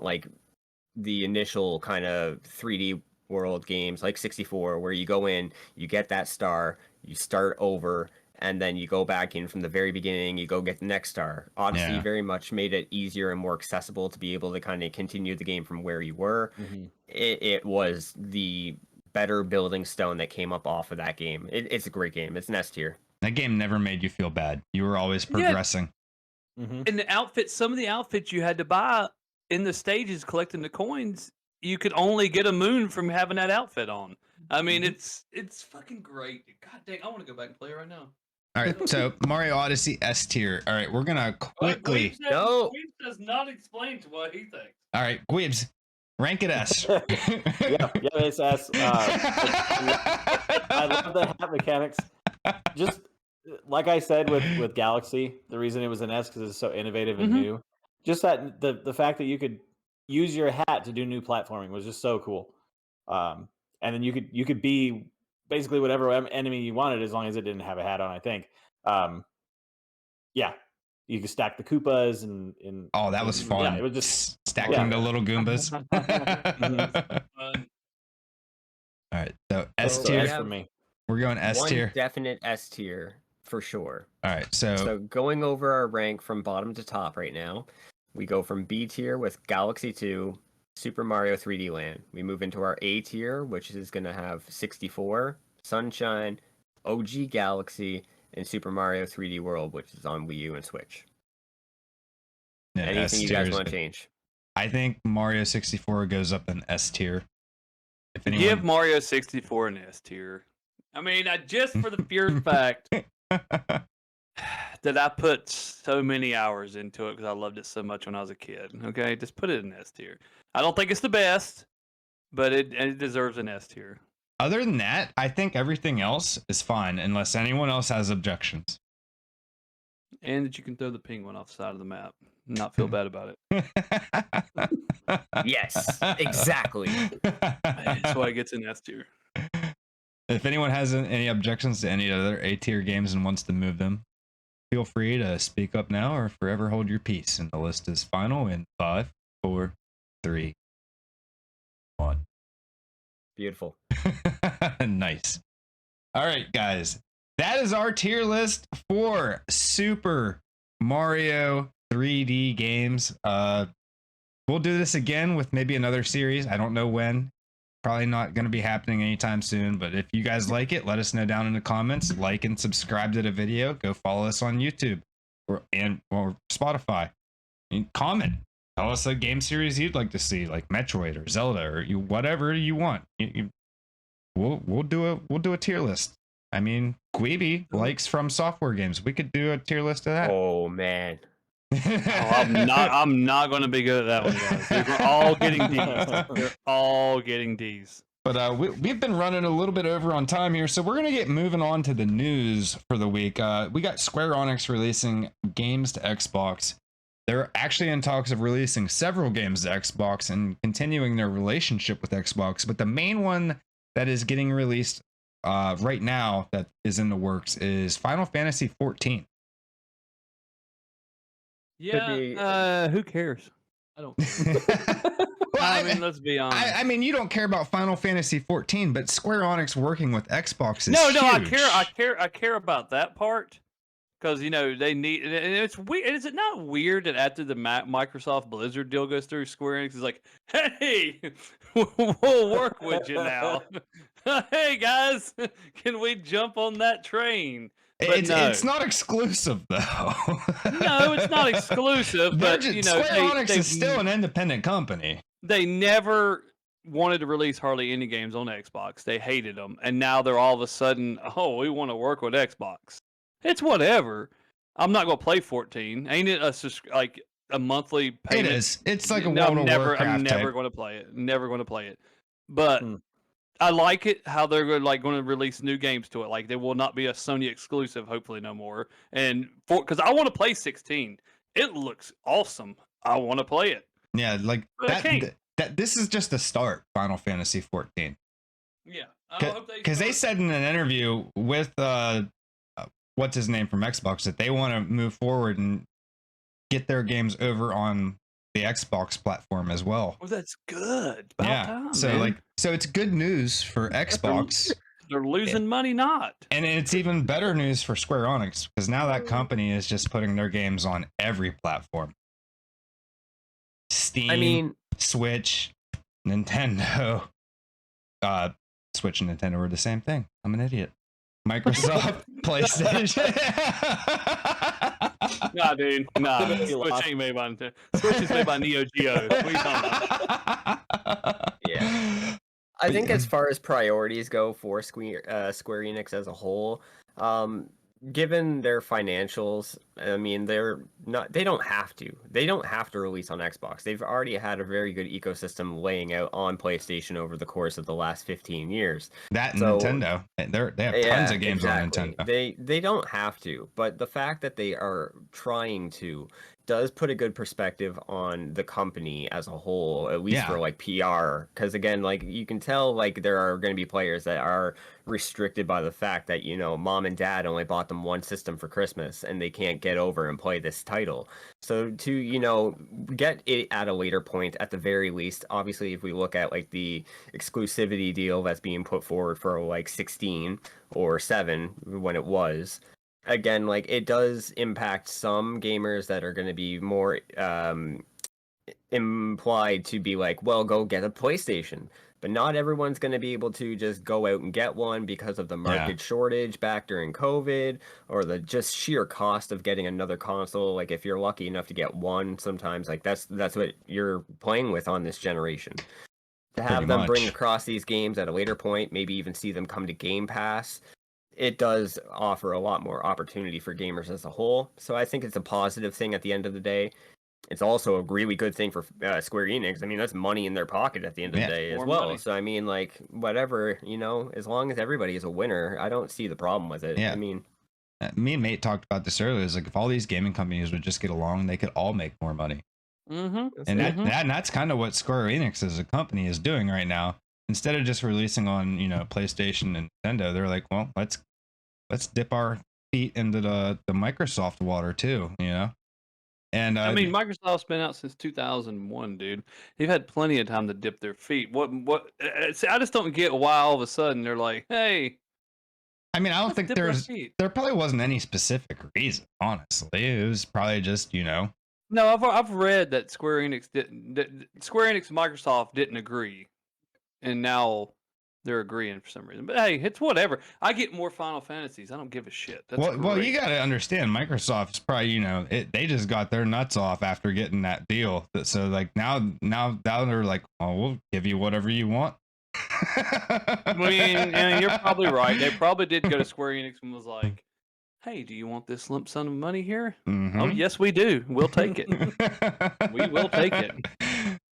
Speaker 4: like the initial kind of 3D world games like 64 where you go in, you get that star, you start over, and then you go back in from the very beginning, you go get the next star. Odyssey very much made it easier and more accessible to be able to kind of continue the game from where you were. It was the better building stone that came up off of that game. It's a great game. It's an S tier.
Speaker 1: That game never made you feel bad. You were always progressing.
Speaker 3: And the outfits, some of the outfits you had to buy in the stages collecting the coins, you could only get a moon from having that outfit on. I mean, it's fucking great. God dang, I want to go back and play it right now.
Speaker 1: All right, so Mario Odyssey S tier. All right, we're gonna quickly.
Speaker 3: Gweebs does not explain to what he thinks.
Speaker 1: All right, Gweebs, rank it S.
Speaker 2: It's S. I love the hat mechanics. Just like I said with Galaxy, the reason it was an S because it's so innovative and new. Just that the fact that you could use your hat to do new platforming was just so cool. And then you could be basically whatever enemy you wanted as long as it didn't have a hat on, I think. You could stack the Koopas and
Speaker 1: that was fun.
Speaker 2: Yeah, it was just
Speaker 1: stacking the little Goombas. All right, so S tier
Speaker 2: for me.
Speaker 1: We're going S tier.
Speaker 4: One definite S tier for sure.
Speaker 1: All right, so
Speaker 4: going over our rank from bottom to top right now, we go from B tier with Galaxy 2, Super Mario 3D Land. We move into our A tier, which is going to have 64, Sunshine, OG Galaxy, and Super Mario 3D World, which is on Wii U and Switch.
Speaker 1: Yeah,
Speaker 4: anything you guys want to change?
Speaker 1: I think Mario 64 goes up in S tier.
Speaker 3: If anyone... Give Mario 64 an S tier. I mean, just for the pure fact that I put so many hours into it because I loved it so much when I was a kid. Okay, just put it in S tier. I don't think it's the best, but it deserves an S tier.
Speaker 1: Other than that, I think everything else is fine unless anyone else has objections.
Speaker 3: And that you can throw the penguin off the side of the map and not feel bad about it.
Speaker 4: Yes, exactly.
Speaker 3: That's why it gets an S tier.
Speaker 1: If anyone has any objections to any other A tier games and wants to move them, feel free to speak up now or forever hold your peace. And the list is final in 5, 4, 3, 1.
Speaker 4: Beautiful.
Speaker 1: Nice. All right, guys. That is our tier list for Super Mario 3D games. We'll do this again with maybe another series. I don't know when. Probably not going to be happening anytime soon, but if you guys like it, let us know down in the comments. Like and subscribe to the video. Go follow us on YouTube or Spotify. And comment. Tell us a game series you'd like to see, like Metroid or Zelda or whatever you want. We'll do a tier list. I mean, Gweebee likes From Software games. We could do a tier list of that.
Speaker 4: Oh man.
Speaker 3: I'm not going to be good at that one, guys. We're all getting D's. We're all getting D's.
Speaker 1: But we've been running a little bit over on time here, so we're going to get moving on to the news for the week. We got Square Enix releasing games to Xbox. They're actually in talks of releasing several games to Xbox and continuing their relationship with Xbox. But the main one that is getting released right now that is in the works is Final Fantasy 14.
Speaker 3: Yeah, who cares? I don't.
Speaker 1: Well,
Speaker 3: I mean, let's be honest.
Speaker 1: I mean, you don't care about Final Fantasy 14, but Square Enix working with Xbox is
Speaker 3: no,
Speaker 1: huge.
Speaker 3: I care about that part because they need. And it's weird. Is it not weird that after the Microsoft Blizzard deal goes through, Square Enix is like, "Hey, we'll work with you now. Hey guys, can we jump on that train?" But
Speaker 1: It's not exclusive though.
Speaker 3: No, it's not exclusive. But
Speaker 1: Square Enix is still an independent company.
Speaker 3: They never wanted to release hardly any games on Xbox. They hated them, and now they're all of a sudden, oh, we want to work with Xbox. It's whatever. I'm not gonna play 14. Ain't it like a monthly payment?
Speaker 1: It is. It's like a World of Warcraft
Speaker 3: I'm never
Speaker 1: type.
Speaker 3: going to play it. Never going to play it. But I like it how they're going to release new games to it. Like they will not be a Sony exclusive, hopefully no more. And because I want to play 16, it looks awesome. I want to play it.
Speaker 1: Yeah, like that. This is just a start. Final Fantasy 14.
Speaker 3: Yeah,
Speaker 1: because they said in an interview with what's his name from Xbox that they want to move forward and get their games over on the Xbox platform as well.
Speaker 3: Well, that's good. About
Speaker 1: yeah.
Speaker 3: time,
Speaker 1: So
Speaker 3: man.
Speaker 1: so it's good news for Xbox.
Speaker 3: They're losing money, not.
Speaker 1: And it's even better news for Square Enix because now that company is just putting their games on every platform. Steam, Switch, Nintendo. Switch and Nintendo are the same thing. I'm an idiot. Microsoft, PlayStation.
Speaker 3: Nah, dude. Nah. Switch ain't made by Nintendo. Switch is made by Neo Geo. What are you talking about?
Speaker 4: Yeah. I think as far as priorities go for Square Enix as a whole, given their financials, I mean, they don't have to release on Xbox. They've already had a very good ecosystem laying out on PlayStation over the course of the last 15 years.
Speaker 1: Nintendo. They have tons of games on Nintendo.
Speaker 4: They don't have to, but the fact that they are trying to does put a good perspective on the company as a whole, at least for like PR. Because again, like you can tell, like there are going to be players that are restricted by the fact that mom and dad only bought them one system for Christmas and they can't get over and play this title. So to get it at a later point, at the very least, obviously if we look at like the exclusivity deal that's being put forward for like 16 or 7 when it was. Again, like it does impact some gamers that are going to be more implied to be like, well, go get a PlayStation. But not everyone's going to be able to just go out and get one because of the market shortage back during COVID or the just sheer cost of getting another console. Like if you're lucky enough to get one, sometimes like that's what you're playing with on this generation. To have them bring across these games at a later point, maybe even see them come to Game Pass, it does offer a lot more opportunity for gamers as a whole. So I think it's a positive thing at the end of the day. It's also a really good thing for Square Enix. I mean, that's money in their pocket at the end of the day as well. Money. So I mean, like whatever, as long as everybody is a winner, I don't see the problem with it.
Speaker 1: Yeah.
Speaker 4: I mean,
Speaker 1: me and Mate talked about this earlier. Is like if all these gaming companies would just get along, they could all make more money.
Speaker 3: Mm-hmm.
Speaker 1: And that's kind of what Square Enix as a company is doing right now. Instead of just releasing on PlayStation and Nintendo, they're like, well, let's dip our feet into the Microsoft water too, you know. And
Speaker 3: I mean, Microsoft's been out since 2001, dude. They've had plenty of time to dip their feet. See, I just don't get why all of a sudden they're like, "Hey,
Speaker 1: I mean, I don't
Speaker 3: let's
Speaker 1: think
Speaker 3: dip our feet."
Speaker 1: there probably wasn't any specific reason, honestly. It was probably just, you know.
Speaker 3: No, I've read that Square Enix and Microsoft didn't agree, and now they're agreeing for some reason. But hey, it's whatever. I get more Final Fantasies. I don't give a shit. That's
Speaker 1: Well, you
Speaker 3: great.
Speaker 1: got to understand, Microsoft's probably, you know, they just got their nuts off after getting that deal. So like now they're like, oh, we'll give you whatever you want.
Speaker 3: I mean, and you're probably right. They probably did go to Square Enix and was like, "Hey, do you want this lump sum of money here?" Oh, yes, we do. We'll take it. We will take it.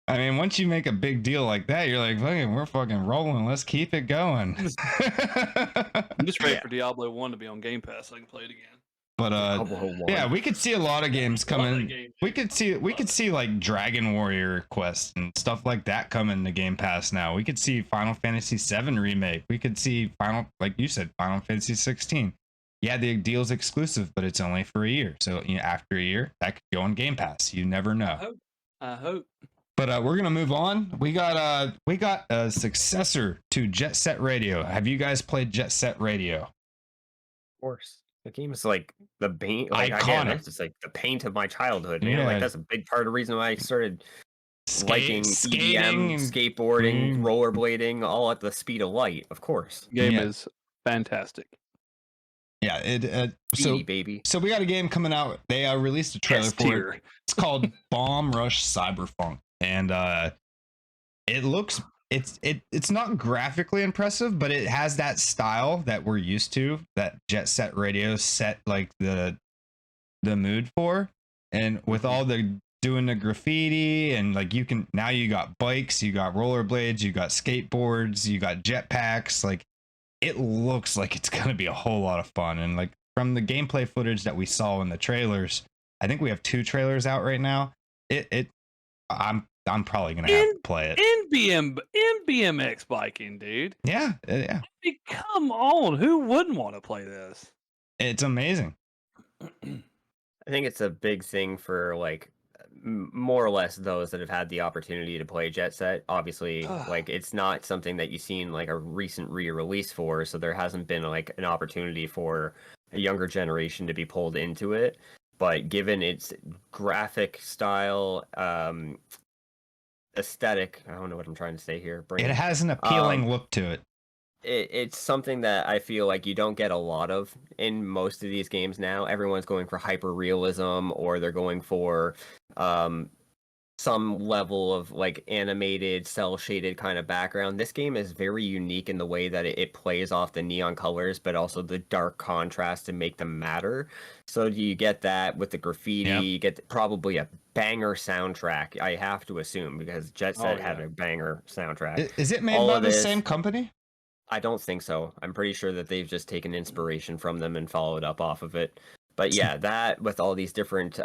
Speaker 1: I mean, once you make a big deal like that, you're like, fucking, we're fucking rolling. Let's keep it going.
Speaker 3: I'm just ready for Diablo 1 to be on Game Pass so I can play it again.
Speaker 1: But yeah, we could see a lot of games
Speaker 3: Love that
Speaker 1: coming.
Speaker 3: game.
Speaker 1: We could see like Dragon Warrior quests and stuff like that coming to Game Pass now. We could see Final Fantasy VII remake. We could see like you said, Final Fantasy 16. Yeah, the deal's exclusive, but it's only for a year. So you know, after a year, that could go on Game Pass. You never know.
Speaker 3: I hope.
Speaker 1: But we're gonna move on. We got a successor to Jet Set Radio. Have you guys played Jet Set Radio?
Speaker 4: Of course. The game is like the paint, like
Speaker 1: Iconic.
Speaker 4: again, it's just like the paint of my childhood, man.
Speaker 1: Yeah.
Speaker 4: Like that's a big part of the reason why I started liking
Speaker 1: skating,
Speaker 4: EDM,
Speaker 1: and
Speaker 4: skateboarding, rollerblading, all at the speed of light. Of course,
Speaker 3: Game
Speaker 1: Yeah.
Speaker 3: is fantastic.
Speaker 1: Yeah,
Speaker 4: speedy baby.
Speaker 1: so we got a game coming out. They released a trailer
Speaker 3: S
Speaker 1: for
Speaker 3: tier.
Speaker 1: it. It's called Bomb Rush Cyberpunk, and it looks it's not graphically impressive, but it has that style that we're used to, that Jet Set Radio set like the mood for, and with all the doing the graffiti and like you got bikes, you got rollerblades, you got skateboards, you got jetpacks. Like it looks like it's gonna be a whole lot of fun, and like from the gameplay footage that we saw in the trailers, I think we have 2 trailers out right now. I'm probably gonna have to play it.
Speaker 3: In BMX biking, dude.
Speaker 1: Yeah.
Speaker 3: I mean, come on, who wouldn't want to play this?
Speaker 1: It's amazing.
Speaker 4: I think it's a big thing for like more or less those that have had the opportunity to play Jet Set. Obviously, like it's not something that you've seen like a recent re-release for, so there hasn't been like an opportunity for a younger generation to be pulled into it. But given its graphic style, aesthetic, I don't know what I'm trying to say here.
Speaker 1: It has an appealing look to it.
Speaker 4: It's something that I feel like you don't get a lot of in most of these games now. Everyone's going for hyper realism, or they're going for some level of like animated, cell shaded kind of background. This game is very unique in the way that it plays off the neon colors, but also the dark contrast to make them matter. So you get that with the graffiti.
Speaker 1: Yep.
Speaker 4: You get probably a banger soundtrack, I have to assume, because Jet Set had a banger soundtrack.
Speaker 1: Is it made by the same company?
Speaker 4: I don't think so. I'm pretty sure that they've just taken inspiration from them and followed up off of it. But yeah, that with all these different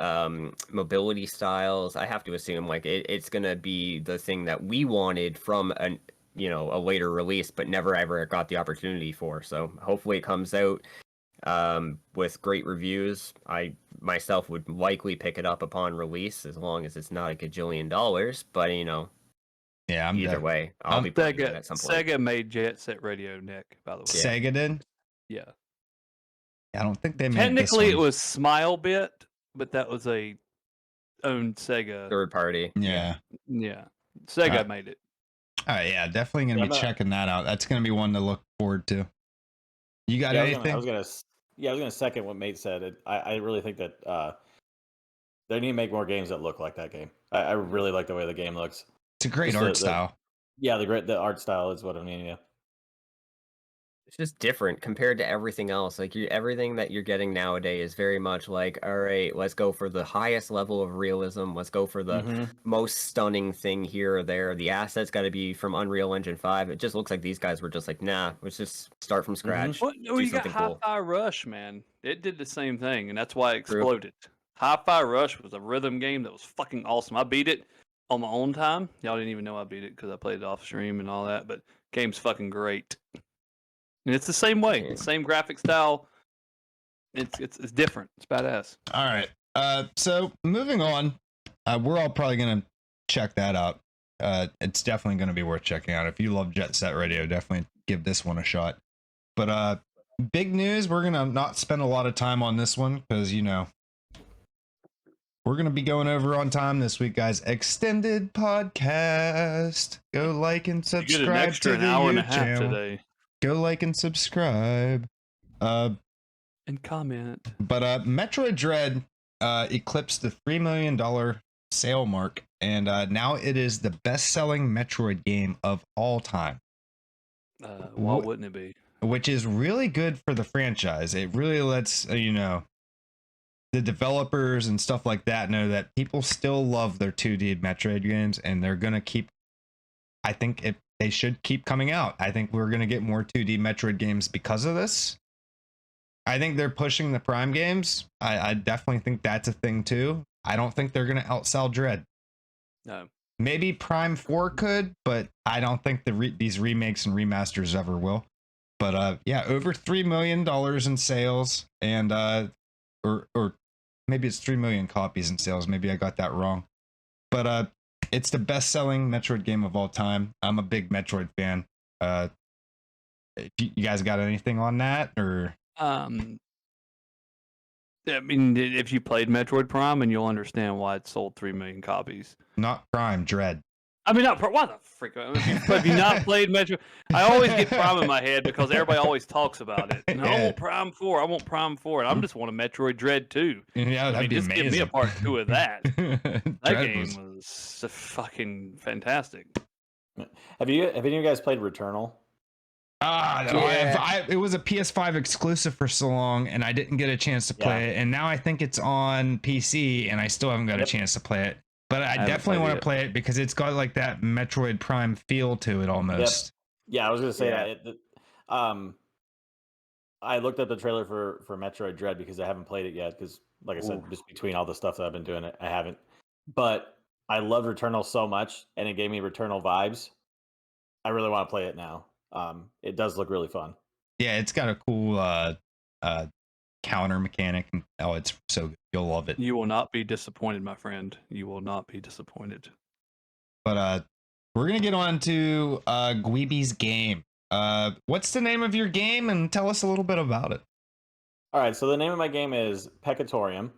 Speaker 4: mobility styles, I have to assume like it's gonna be the thing that we wanted from a later release, but never ever got the opportunity for. So hopefully it comes out with great reviews. I myself would likely pick it up upon release, as long as it's not a gajillion dollars. But
Speaker 1: yeah,
Speaker 4: either way, I'll be playing it at some point.
Speaker 3: Sega made Jet Set Radio, Nick, by the way.
Speaker 1: Sega did?
Speaker 3: Yeah.
Speaker 1: I don't think they made
Speaker 3: Technically,
Speaker 1: this
Speaker 3: it
Speaker 1: one.
Speaker 3: was Smilebit, but that was a owned Sega.
Speaker 4: Third party.
Speaker 1: Yeah.
Speaker 3: Yeah. Sega made it.
Speaker 1: All right, yeah, definitely gonna be checking that out. That's gonna be one to look forward to. You got anything?
Speaker 2: I was gonna second what Mate said. I really think that they need to make more games that look like that game. I really like the way the game looks.
Speaker 1: It's a great art style.
Speaker 2: The art style is what I mean. Yeah.
Speaker 4: It's just different compared to everything else. Like everything that you're getting nowadays is very much like, all right, let's go for the highest level of realism. Let's go for the most stunning thing here or there. The assets got to be from Unreal Engine 5. It just looks like these guys were just like, nah, let's just start from scratch.
Speaker 3: Well, no, you got Hi-Fi Rush, man. It did the same thing, and that's why it exploded. Hi-Fi Rush was a rhythm game that was fucking awesome. I beat it on my own time. Y'all didn't even know I beat it because I played it off stream and all that, but game's fucking great. And it's the same way, the same graphic style. It's different. It's badass.
Speaker 1: All right. So moving on, we're all probably gonna check that out. It's definitely gonna be worth checking out. If you love Jet Set Radio, definitely give this one a shot. But big news, we're gonna not spend a lot of time on this one because we're gonna be going over on time this week, guys. Extended podcast. Go like and
Speaker 3: You get an
Speaker 1: subscribe
Speaker 3: extra
Speaker 1: to
Speaker 3: an
Speaker 1: the
Speaker 3: hour and a
Speaker 1: YouTube
Speaker 3: half
Speaker 1: channel.
Speaker 3: today.
Speaker 1: Go like and subscribe.
Speaker 3: And comment.
Speaker 1: But Metroid Dread eclipsed the $3 million sale mark, and now it is the best-selling Metroid game of all time,
Speaker 3: Why wouldn't it be?
Speaker 1: which is really good for the franchise. It really lets the developers and stuff like that know that people still love their 2D Metroid games, and they're gonna keep. I think they should keep coming out. I think we're gonna get more 2D Metroid games because of this. I think they're pushing the Prime games. I definitely think that's a thing too. I don't think they're going to outsell Dread.
Speaker 3: No.
Speaker 1: Maybe Prime 4 could, but I don't think these remakes and remasters ever will. But yeah, over $3 million in sales, and or maybe it's 3 million copies in sales. Maybe I got that wrong. But it's the best-selling Metroid game of all time. I'm a big Metroid fan. You guys got anything on that, or?
Speaker 3: I mean, if you played Metroid Prime, and you'll understand why it sold 3 million copies.
Speaker 1: Not Prime, Dread.
Speaker 3: I mean, why the frick? If you not played Metroid, I always get Prime in my head because everybody always talks about it. And I want Prime 4. I want Prime 4, and I'm just want a Metroid Dread 2.
Speaker 1: Yeah, that'd be
Speaker 3: just
Speaker 1: amazing.
Speaker 3: give me a part 2 of that. That
Speaker 1: Dread
Speaker 3: game was fucking fantastic.
Speaker 2: Have any of you guys played Returnal?
Speaker 1: It was a PS5 exclusive for so long, and I didn't get a chance to play it. And now I think it's on PC, and I still haven't got a chance to play it. But I definitely want to play it because it's got like that Metroid Prime feel to it almost.
Speaker 2: Yep. Yeah, I was gonna say that. I looked at the trailer for Metroid Dread because I haven't played it yet. Because, like I said, just between all the stuff that I've been doing, I haven't. But I love Returnal so much, and it gave me Returnal vibes. I really want to play it now. It does look really fun.
Speaker 1: Yeah, it's got a cool counter mechanic. Oh, it's so good. You'll love it.
Speaker 3: You will not be disappointed, my friend. You will not be disappointed.
Speaker 1: But we're gonna get on to Gweebee's game. What's the name of your game, and tell us a little bit about it.
Speaker 2: All right, so the name of my game is Peccatorium,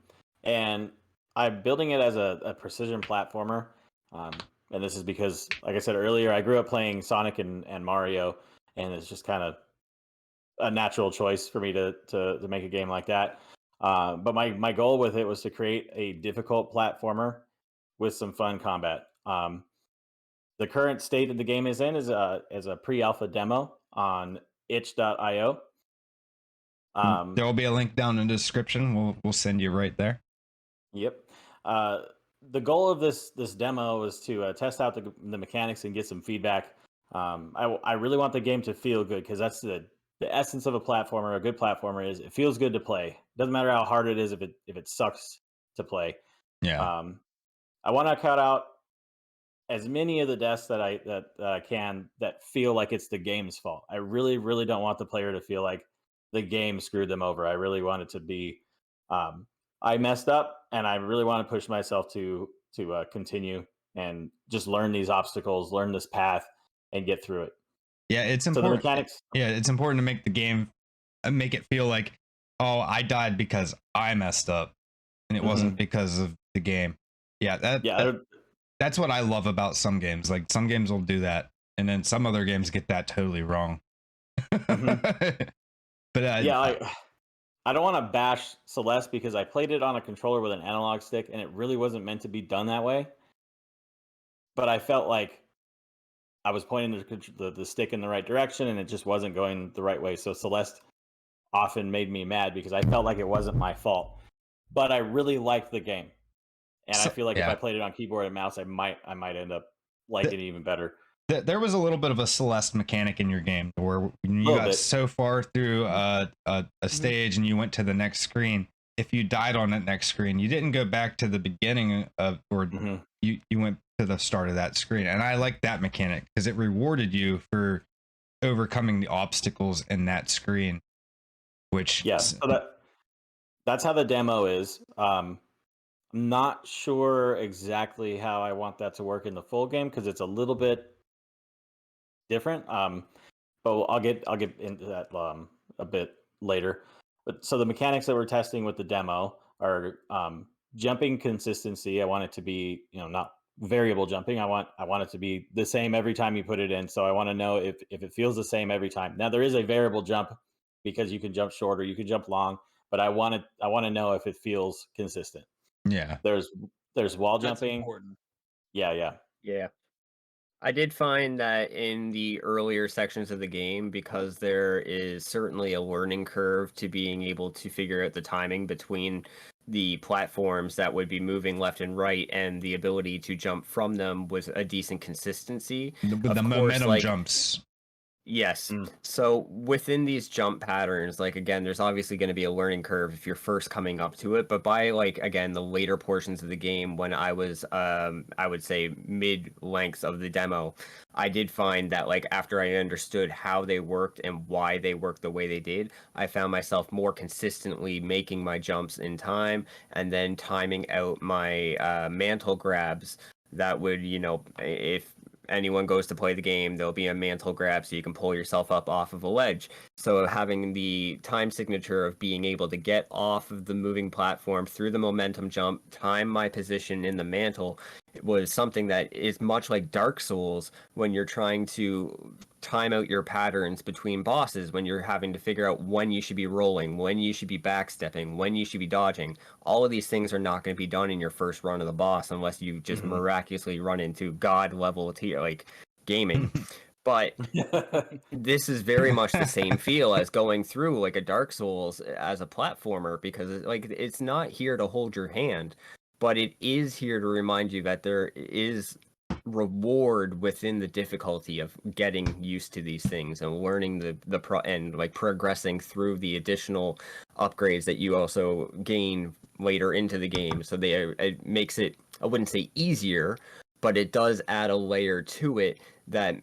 Speaker 2: and I'm building it as a precision platformer. And this is because, like I said earlier, I grew up playing Sonic and Mario, and it's just kind of a natural choice for me to make a game like that. But my goal with it was to create a difficult platformer with some fun combat. The current state that the game is in is a pre-alpha demo on itch.io.
Speaker 1: There will be a link down in the description. We'll send you right there.
Speaker 2: Yep. The goal of this demo is to test out the mechanics and get some feedback. I really want the game to feel good because that's the essence of a platformer. A good platformer is it feels good to play. Doesn't matter how hard it is if it sucks to play.
Speaker 1: Yeah.
Speaker 2: I want to cut out as many of the deaths that I can that feel like it's the game's fault. I really, really don't want the player to feel like the game screwed them over. I really want it to be I messed up, and I really want to push myself to continue and just learn these obstacles, learn this path, and get through it.
Speaker 1: Yeah, it's important.
Speaker 2: So the mechanics.
Speaker 1: Yeah, it's important to make the game, make it feel like, oh, I died because I messed up, and it wasn't because of the game. Yeah, that's what I love about some games. Like some games will do that, and then some other games get that totally wrong. But
Speaker 2: I don't want to bash Celeste because I played it on a controller with an analog stick, and it really wasn't meant to be done that way. But I felt like I was pointing the stick in the right direction, and it just wasn't going the right way. So Celeste often made me mad because I felt like it wasn't my fault. But I really liked the game, and I feel like if I played it on keyboard and mouse, I might end up liking it even better.
Speaker 1: There was a little bit of a Celeste mechanic in your game where when you got so far through a stage and you went to the next screen, if you died on that next screen, you didn't go back to the beginning of, or you went to the start of that screen. And I like that mechanic because it rewarded you for overcoming the obstacles in that screen, which
Speaker 2: that's how the demo is. I'm not sure exactly how I want that to work in the full game because it's a little bit different. But I'll get into that a bit later. But so the mechanics that we're testing with the demo are jumping consistency. I want it to be, not variable jumping. I want it to be the same every time you put it in. So I want to know if it feels the same every time. Now there is a variable jump because you can jump short or you can jump long, but I want to know if it feels consistent.
Speaker 1: Yeah.
Speaker 2: There's wall
Speaker 3: That's
Speaker 2: jumping.
Speaker 3: important.
Speaker 2: Yeah.
Speaker 4: Yeah. I did find that in the earlier sections of the game, because there is certainly a learning curve to being able to figure out the timing between the platforms that would be moving left and right, and the ability to jump from them with a decent consistency.
Speaker 1: The
Speaker 4: Of course,
Speaker 1: momentum
Speaker 4: like,
Speaker 1: jumps.
Speaker 4: yes.
Speaker 2: Mm.
Speaker 4: So within these jump patterns, like, again, there's obviously going to be a learning curve if you're first coming up to it. But by, like, again, the later portions of the game, when I was, I would say mid lengths of the demo, I did find that, like, after I understood how they worked and why they worked the way they did, I found myself more consistently making my jumps in time and then timing out my mantle grabs that would, if anyone goes to play the game, there'll be a mantle grab so you can pull yourself up off of a ledge. So having the time signature of being able to get off of the moving platform through the momentum jump, time my position in the mantle, was something that is much like Dark Souls when you're trying to time out your patterns between bosses, when you're having to figure out when you should be rolling, when you should be backstepping, when you should be dodging. All of these things are not going to be done in your first run of the boss unless you just miraculously run into god level tier like gaming. But this is very much the same feel as going through like a Dark Souls as a platformer, because like it's not here to hold your hand, but it is here to remind you that there is reward within the difficulty of getting used to these things and learning and like progressing through the additional upgrades that you also gain later into the game. So it makes it, I wouldn't say easier, but it does add a layer to it that,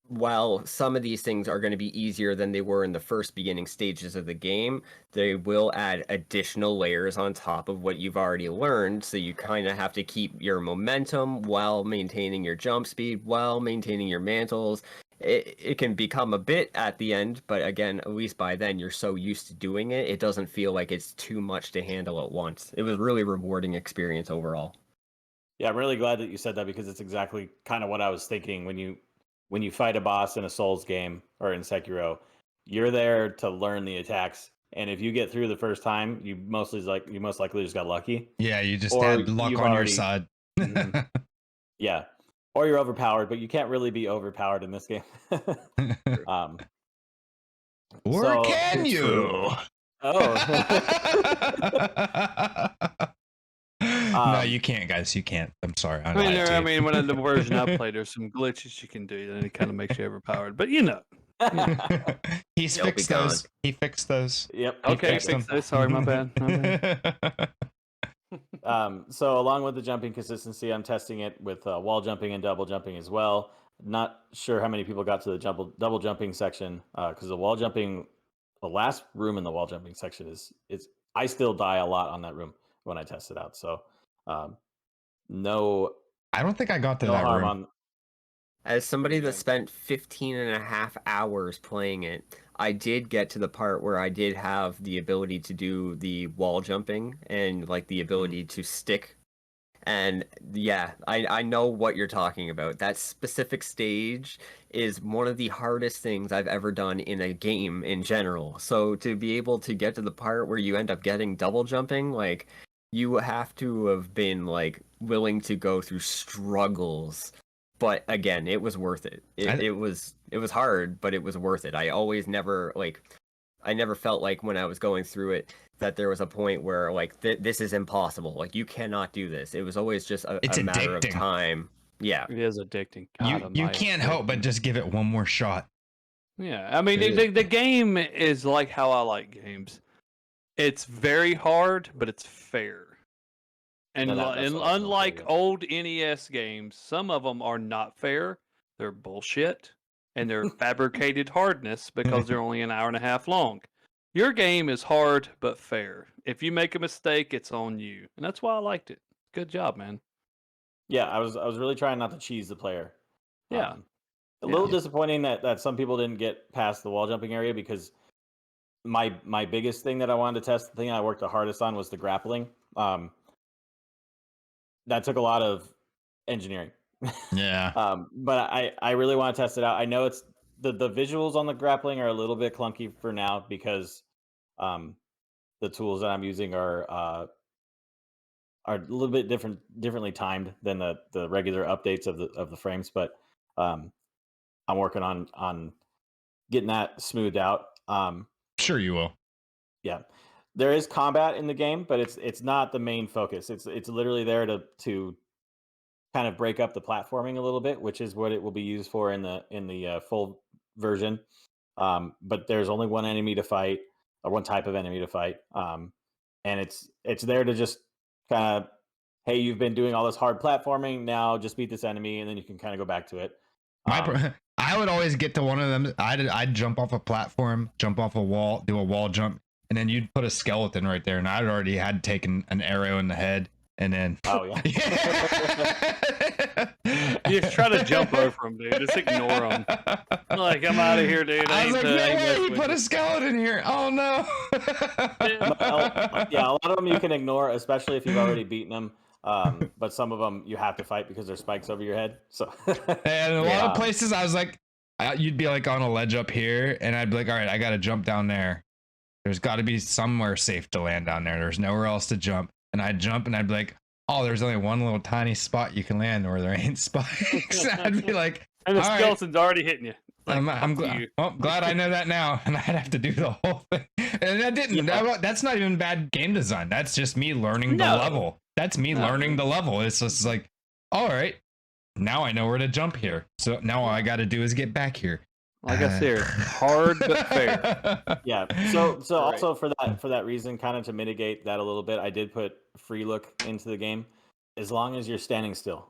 Speaker 4: while some of these things are going to be easier than they were in the first beginning stages of the game, they will add additional layers on top of what you've already learned. So you kind of have to keep your momentum while maintaining your jump speed, while maintaining your mantles. It can become a bit at the end, but again, at least by then you're so used to doing it, it doesn't feel like it's too much to handle at once. It was a really rewarding experience overall.
Speaker 2: Yeah, I'm really glad that you said that because it's exactly kind of what I was thinking when you fight a boss in a Souls game or in Sekiro. You're there to learn the attacks, and if you get through the first time, you most likely just got lucky.
Speaker 1: Yeah, you just
Speaker 2: Or
Speaker 1: had luck
Speaker 2: you've
Speaker 1: on your
Speaker 2: already-
Speaker 1: side.
Speaker 2: Yeah, or you're overpowered, but you can't really be overpowered in this game.
Speaker 1: Or
Speaker 2: so-
Speaker 1: can you?
Speaker 2: True.
Speaker 1: No, you can't, guys. You can't. I'm sorry. I lied to you.
Speaker 3: When the version I played, there's some glitches you can do, and it kind of makes you overpowered. But
Speaker 1: He's
Speaker 4: They'll be
Speaker 1: fixed
Speaker 4: gone.
Speaker 1: those. He fixed those.
Speaker 2: Yep.
Speaker 1: He
Speaker 3: okay,
Speaker 1: fixed them.
Speaker 3: fix those. Sorry, my bad. My bad.
Speaker 2: So along with the jumping consistency, I'm testing it with wall jumping and double jumping as well. Not sure how many people got to the double jumping section because the last room in the wall jumping section is I still die a lot on that room when I test it out. So no,
Speaker 1: I don't think I got to
Speaker 2: no
Speaker 1: that
Speaker 2: harm
Speaker 1: room.
Speaker 2: on.
Speaker 4: As somebody that
Speaker 2: Yeah.
Speaker 4: spent 15 and a half hours playing it, I did get to the part where I did have the ability to do the wall jumping and like the ability to stick. And yeah, I know what you're talking about. That specific stage is one of the hardest things I've ever done in a game in general. So to be able to get to the part where you end up getting double jumping, like, you have to have been like willing to go through struggles. But again, it was worth it. It was hard, but it was worth it. I never felt like when I was going through it that there was a point where like this is impossible. Like, you cannot do this. It was always just a matter of
Speaker 1: addicting.
Speaker 4: time. Yeah.
Speaker 3: It is addicting. God
Speaker 1: You
Speaker 3: almighty.
Speaker 1: can't help but just give it one more shot.
Speaker 3: Yeah, I mean,
Speaker 1: It
Speaker 3: the game is like how I like games. It's very hard, but it's fair. And,
Speaker 2: No, that's
Speaker 3: and
Speaker 2: what I was gonna say,
Speaker 3: unlike
Speaker 2: yeah.
Speaker 3: old NES games, some of them are not fair. They're bullshit, and they're fabricated hardness because they're only an hour and a half long. Your game is hard but fair. If you make a mistake, it's on you, and that's why I liked it. Good job, man.
Speaker 2: Yeah, I was really trying not to cheese the player.
Speaker 3: Yeah.
Speaker 2: A
Speaker 3: Yeah.
Speaker 2: little disappointing that some people didn't get past the wall jumping area, because my biggest thing that I wanted to test, the thing I worked the hardest on, was the grappling. That took a lot of engineering.
Speaker 1: Yeah.
Speaker 2: But I really want to test it out. I know it's the visuals on the grappling are a little bit clunky for now, because the tools that I'm using are a little bit differently timed than the regular updates of the frames. But I'm working on getting that smoothed out.
Speaker 1: Sure you will.
Speaker 2: Yeah, there is combat in the game, but it's not the main focus. It's literally there to kind of break up the platforming a little bit, which is what it will be used for in the full version. But there's only one enemy to fight, or one type of enemy to fight, and it's there to just kind of, hey, you've been doing all this hard platforming, now just beat this enemy, and then you can kind of go back to it.
Speaker 1: I would always get to one of them. I'd jump off a platform, jump off a wall, do a wall jump, and then you'd put a skeleton right there, and I'd already had taken an arrow in the head, and then
Speaker 2: Oh yeah.
Speaker 3: You just try to jump over him, dude. Just ignore him. Like, I'm out of here, dude.
Speaker 1: I was like, no way,
Speaker 3: messing
Speaker 1: you
Speaker 3: with
Speaker 1: put
Speaker 3: you."
Speaker 1: a skeleton here. Oh no.
Speaker 2: Yeah, a lot of them you can ignore, especially if you've already beaten them. But some of them you have to fight because there's spikes over your head. So
Speaker 1: And a lot of places I was like, you'd be like on a ledge up here, and I'd be like, all right, I got to jump down there. There's got to be somewhere safe to land down there. There's nowhere else to jump. And I'd jump, and I'd be like, oh, there's only one little tiny spot you can land where there ain't spikes. I'd be like,
Speaker 3: And the
Speaker 1: all right.
Speaker 3: skeleton's already hitting you. Like,
Speaker 1: I'm
Speaker 3: fuck
Speaker 1: glad.
Speaker 3: you.
Speaker 1: Well, glad I know that now, and I'd have to do the whole thing. And that didn't. That's not even bad game design. That's just me learning the level. That's me learning the level. It's just like, all right, now I know where to jump here. So now all I got to do is get back here.
Speaker 3: Like I said, hard but fair.
Speaker 2: yeah. So also for that reason, kind of to mitigate that a little bit, I did put free look into the game, as long as you're standing still.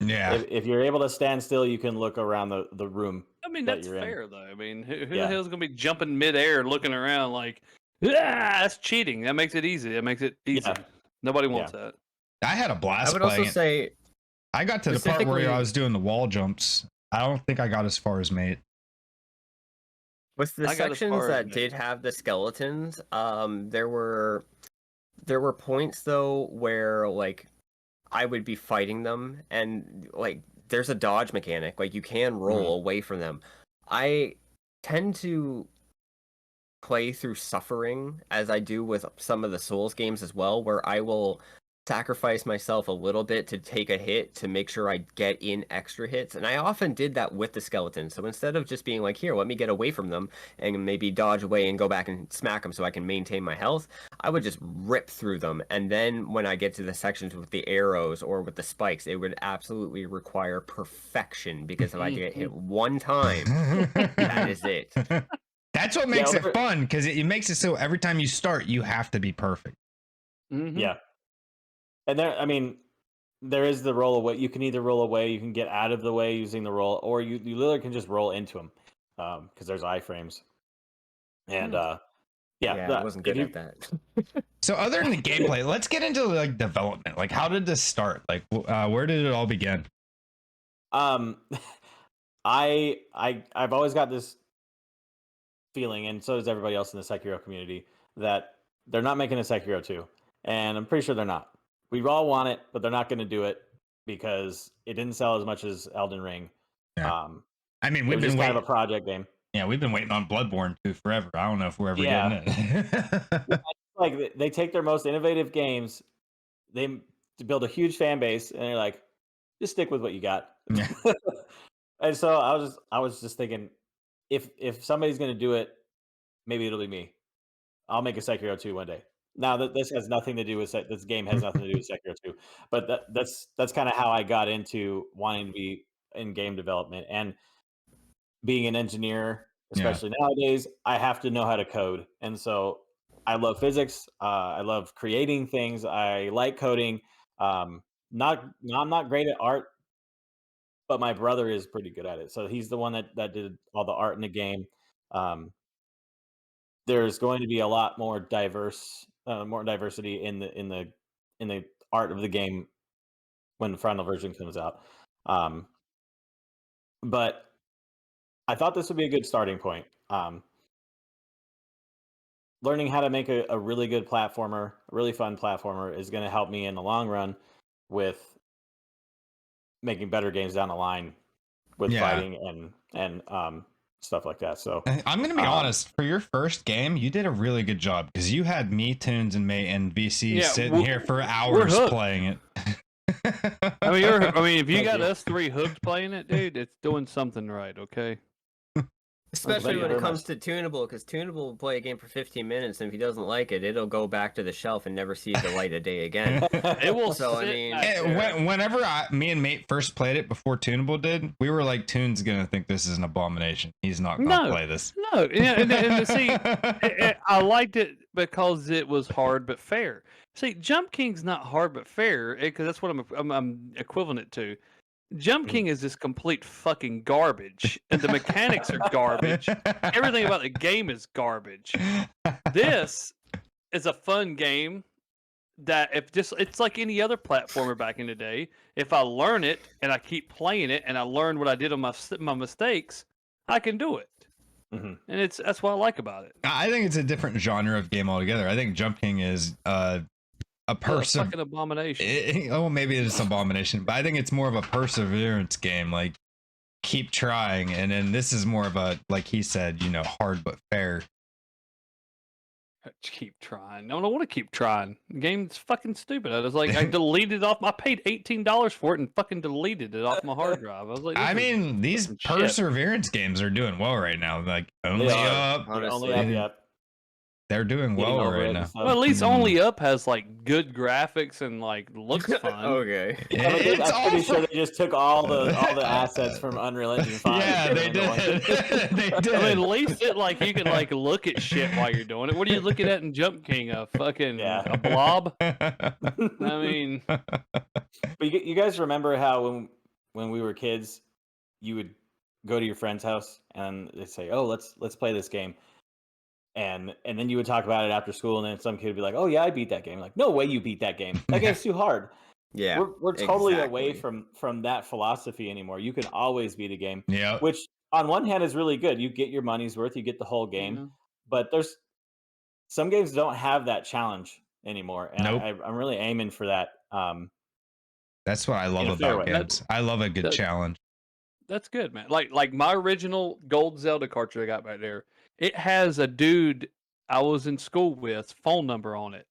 Speaker 1: Yeah.
Speaker 2: If you're able to stand still, you can look around the room.
Speaker 3: I mean,
Speaker 2: that
Speaker 3: that's
Speaker 2: you're in.
Speaker 3: fair, though. I mean, who the
Speaker 2: Yeah.
Speaker 3: hell's going to be jumping midair looking around like, that's cheating. That makes it easy. That makes it easy.
Speaker 2: Yeah.
Speaker 3: Nobody wants that.
Speaker 1: I had a blast
Speaker 4: I would
Speaker 1: playing
Speaker 4: also say,
Speaker 1: I got to the part where
Speaker 4: specifically-
Speaker 1: I was doing the wall jumps. I don't think I got as far as mate.
Speaker 4: with the
Speaker 3: I got as
Speaker 4: sections
Speaker 3: far as
Speaker 4: that
Speaker 3: mate.
Speaker 4: did have the skeletons, there were points though where like I would be fighting them, and like there's a dodge mechanic, like you can roll away from them. I tend to play through suffering, as I do with some of the Souls games as well, where I will sacrifice myself a little bit to take a hit to make sure I get in extra hits. And I often did that with the skeletons. So instead of just being like, here, let me get away from them and maybe dodge away and go back and smack them so I can maintain my health, I would just rip through them. And then when I get to the sections with the arrows or with the spikes, it would absolutely require perfection, because if I get hit one time, that is it.
Speaker 1: That's what makes it fun, because it makes it so every time you start, you have to be perfect.
Speaker 3: Mm-hmm.
Speaker 2: Yeah. And there is the roll away. You can either roll away, you can get out of the way using the roll, or you literally can just roll into them, because there's iframes. And
Speaker 4: I wasn't good at that.
Speaker 1: So other than the gameplay, let's get into like development. Like, how did this start? Like, where did it all begin?
Speaker 2: I've always got this feeling, and so does everybody else in the Sekiro community, that they're not making a Sekiro 2, and I'm pretty sure they're not. We all want it, but they're not going to do it because it didn't sell as much as Elden Ring.
Speaker 1: Yeah. I mean, we've
Speaker 2: it was
Speaker 1: been
Speaker 2: just
Speaker 1: waiting.
Speaker 2: kind of a project game.
Speaker 1: Yeah, we've been waiting on Bloodborne 2 forever. I don't know if we're ever
Speaker 2: Yeah.
Speaker 1: getting it.
Speaker 2: Like, they take their most innovative games, they build a huge fan base, and they're like, just stick with what you got.
Speaker 1: Yeah.
Speaker 2: And so I was just thinking, if somebody's going to do it, maybe it'll be me. I'll make a Sekiro 2 one day. Now that this has nothing to do with this game has nothing to do with Sekiro 2, but that's kind of how I got into wanting to be in game development, and being an engineer, especially nowadays, I have to know how to code. And so I love physics. I love creating things. I like coding. I'm not great at art, but my brother is pretty good at it. So he's the one that did all the art in the game. there's going to be a lot more more diversity in the art of the game when the final version comes out. But I thought this would be a good starting point. Learning how to make a really good platformer, a really fun platformer, is going to help me in the long run with making better games down the line with fighting and stuff like that. So
Speaker 1: I'm gonna be honest. For your first game, you did a really good job because you had me, Tunes, and Mate and VC sitting here for hours playing it.
Speaker 3: I mean, if you got us three hooked playing it, dude, it's doing something right. Okay.
Speaker 4: Especially when it comes to Tunable, because Tunable will play a game for 15 minutes, and if he doesn't like it, it'll go back to the shelf and never see the light of day again.
Speaker 3: It will.
Speaker 4: So I mean,
Speaker 1: whenever me and Mate first played it before Tunable did, we were like, Tune's gonna think this is an abomination. He's not gonna play this.
Speaker 3: No, and see, I liked it because it was hard but fair. See, Jump King's not hard but fair because that's what I'm equivalent it to. Jump King is this complete fucking garbage, and the mechanics are garbage. Everything about the game is garbage. This is a fun game that it's like any other platformer back in the day. If I learn it and I keep playing it and I learn what I did on my mistakes, I can do it. Mm-hmm. And that's what I like about it.
Speaker 1: I think it's a different genre of game altogether. I think Jump King is a
Speaker 3: fucking abomination.
Speaker 1: Maybe it is abomination, but I think it's more of a perseverance game. Like, keep trying, and then this is more of a, like he said, hard but fair.
Speaker 3: Keep trying. No, I don't want to keep trying. The game's fucking stupid. I was like, I deleted it off. I paid $18 for it and fucking deleted it off my hard drive. I was like,
Speaker 1: these perseverance games are doing well right now. Like, only up. They're doing well right now.
Speaker 3: Well, at least Only Up has like good graphics and like looks fun.
Speaker 4: Okay.
Speaker 2: I'm pretty sure they just took all the assets from Unreal Engine 5.
Speaker 1: Yeah, they did. They did.
Speaker 3: I mean, at least you can like look at shit while you're doing it. What are you looking at in Jump King? A fucking a blob? I mean,
Speaker 2: but you guys remember how when we were kids, you would go to your friend's house and they'd say, "Oh, let's play this game." And then you would talk about it after school, and then some kid would be like, "Oh yeah, I beat that game." Like, no way you beat that game. That game's too hard.
Speaker 4: Yeah,
Speaker 2: we're totally away from that philosophy anymore. You can always beat a game.
Speaker 1: Yeah.
Speaker 2: Which on one hand is really good. You get your money's worth. You get the whole game. Mm-hmm. But there's some games don't have that challenge anymore, and I'm really aiming for that.
Speaker 1: That's what I love about games. I love a good challenge.
Speaker 3: That's good, man. Like my original gold Zelda cartridge I got back there. It has a dude I was in school with phone number on it.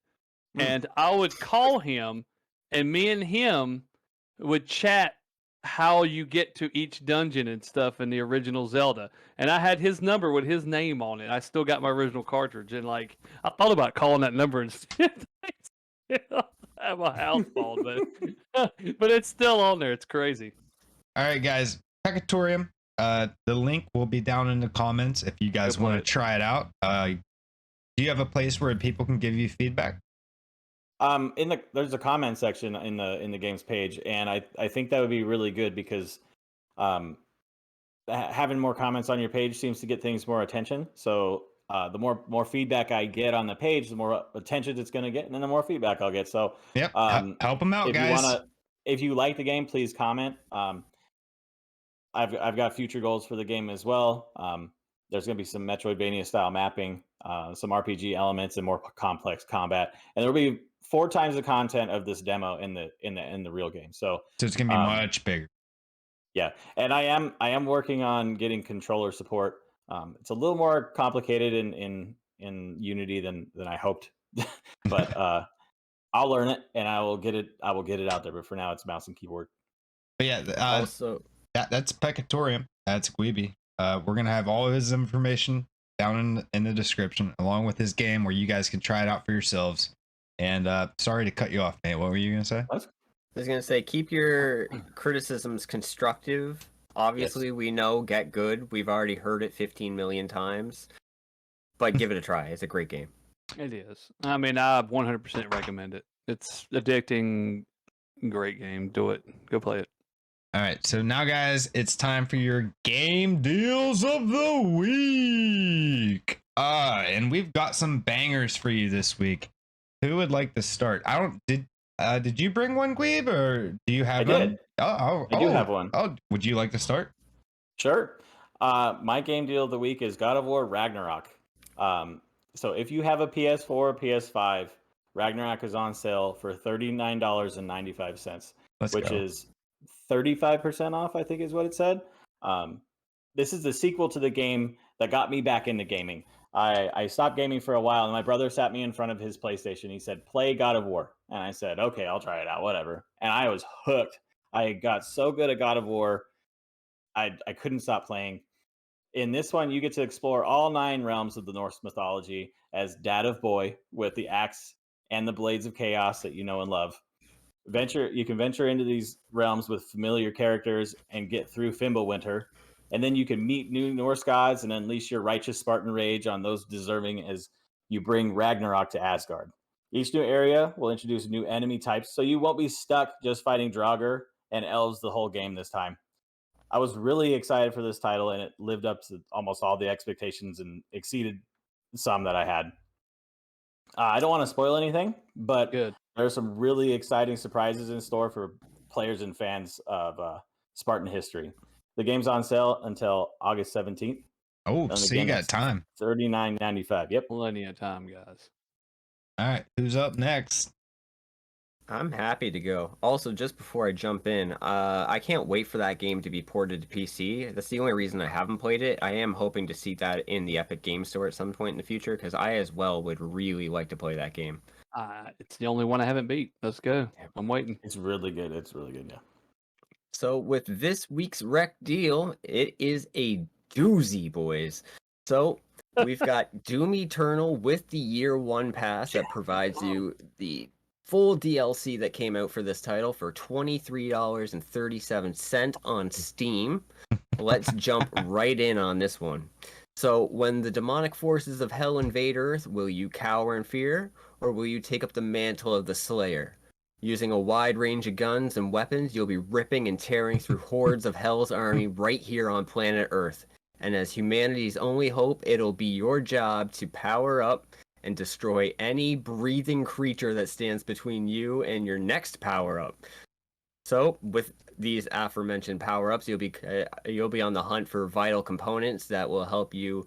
Speaker 3: And I would call him, and me and him would chat how you get to each dungeon and stuff in the original Zelda. And I had his number with his name on it. I still got my original cartridge. And like, I thought about calling that number and have my house phone, but it's still on there. It's crazy.
Speaker 1: All right, guys. Peccatorium. The link will be down in the comments if you guys want to try it out. Do you have a place where people can give you feedback?
Speaker 2: There's a comment section in the game's page, and I think that would be really good because having more comments on your page seems to get things more attention. So the more feedback I get on the page, the more attention it's going to get, and then the more feedback I'll get. So
Speaker 1: help them out, guys.
Speaker 2: If you like the game, please comment. I've got future goals for the game as well. There's going to be some Metroidvania style mapping, some RPG elements, and more complex combat. And there'll be 4 times the content of this demo in the real game. So
Speaker 1: it's going to be much bigger.
Speaker 2: Yeah, and I am working on getting controller support. It's a little more complicated in Unity than I hoped, but I'll learn it and I will get it out there. But for now, it's mouse and keyboard.
Speaker 1: But yeah, also. That's Peccatorium. That's Gweebee. We're gonna have all of his information down in the description, along with his game, where you guys can try it out for yourselves. And sorry to cut you off, Nate. What were you gonna say?
Speaker 4: I was gonna say, keep your criticisms constructive. Obviously, we know Get Good. We've already heard it 15 million times, but give it a try. It's a great game.
Speaker 3: It is. I mean, I 100% recommend it. It's addicting. Great game. Do it. Go play it.
Speaker 1: All right, so now, guys, it's time for your game deals of the week. And we've got some bangers for you this week. Who would like to start? Did you bring one, Gweeb, or do you have
Speaker 2: I
Speaker 1: one?
Speaker 2: did.
Speaker 1: I
Speaker 2: do have one.
Speaker 1: Oh, would you like to start?
Speaker 2: Sure. My game deal of the week is God of War Ragnarok. So if you have a PS4 or PS5, Ragnarok is on sale for $39.95, which
Speaker 1: go.
Speaker 2: is 35% off, I think is what it said. This is the sequel to the game that got me back into gaming. I stopped gaming for a while, and my brother sat me in front of his PlayStation. He said, "Play God of War." And I said, "Okay, I'll try it out, whatever." And I was hooked. I got so good at God of War. I couldn't stop playing. In this one, you get to explore all 9 realms of the Norse mythology as Dad of Boy with the axe and the blades of chaos that you know and love. You can venture into these realms with familiar characters and get through Fimbulwinter, and then you can meet new Norse gods and unleash your righteous Spartan rage on those deserving as you bring Ragnarok to Asgard. Each new area will introduce new enemy types, so you won't be stuck just fighting Draugr and elves the whole game this time. I was really excited for this title, and it lived up to almost all the expectations and exceeded some that I had. I don't want to spoil anything, but
Speaker 3: Good.
Speaker 2: there are some really exciting surprises in store for players and fans of Spartan history. The game's on sale until August 17th.
Speaker 1: Oh,
Speaker 2: And
Speaker 1: so you
Speaker 2: again,
Speaker 1: got time.
Speaker 2: $39.95. Yep.
Speaker 3: Plenty of time, guys.
Speaker 1: All right, who's up next?
Speaker 4: I'm happy to go. Also, just before I jump in, I can't wait for that game to be ported to PC. That's the only reason I haven't played it. I am hoping to see that in the Epic Game Store at some point in the future, because I as well would really like to play that game.
Speaker 3: It's the only one I haven't beat. Let's go. I'm waiting.
Speaker 2: It's really good. It's really good, yeah.
Speaker 4: So with this week's rec deal, it is a doozy, boys. So we've got Doom Eternal with the Year 1 pass that provides you the full DLC that came out for this title for $23.37 on Steam. Let's jump right in on this one. So, when the demonic forces of hell invade Earth, will you cower in fear, or will you take up the mantle of the Slayer? Using a wide range of guns and weapons, you'll be ripping and tearing through hordes of Hell's army right here on planet Earth. And as humanity's only hope, it'll be your job to power up and destroy any breathing creature that stands between you and your next power-up. So, with these aforementioned power-ups, you'll be on the hunt for vital components that will help you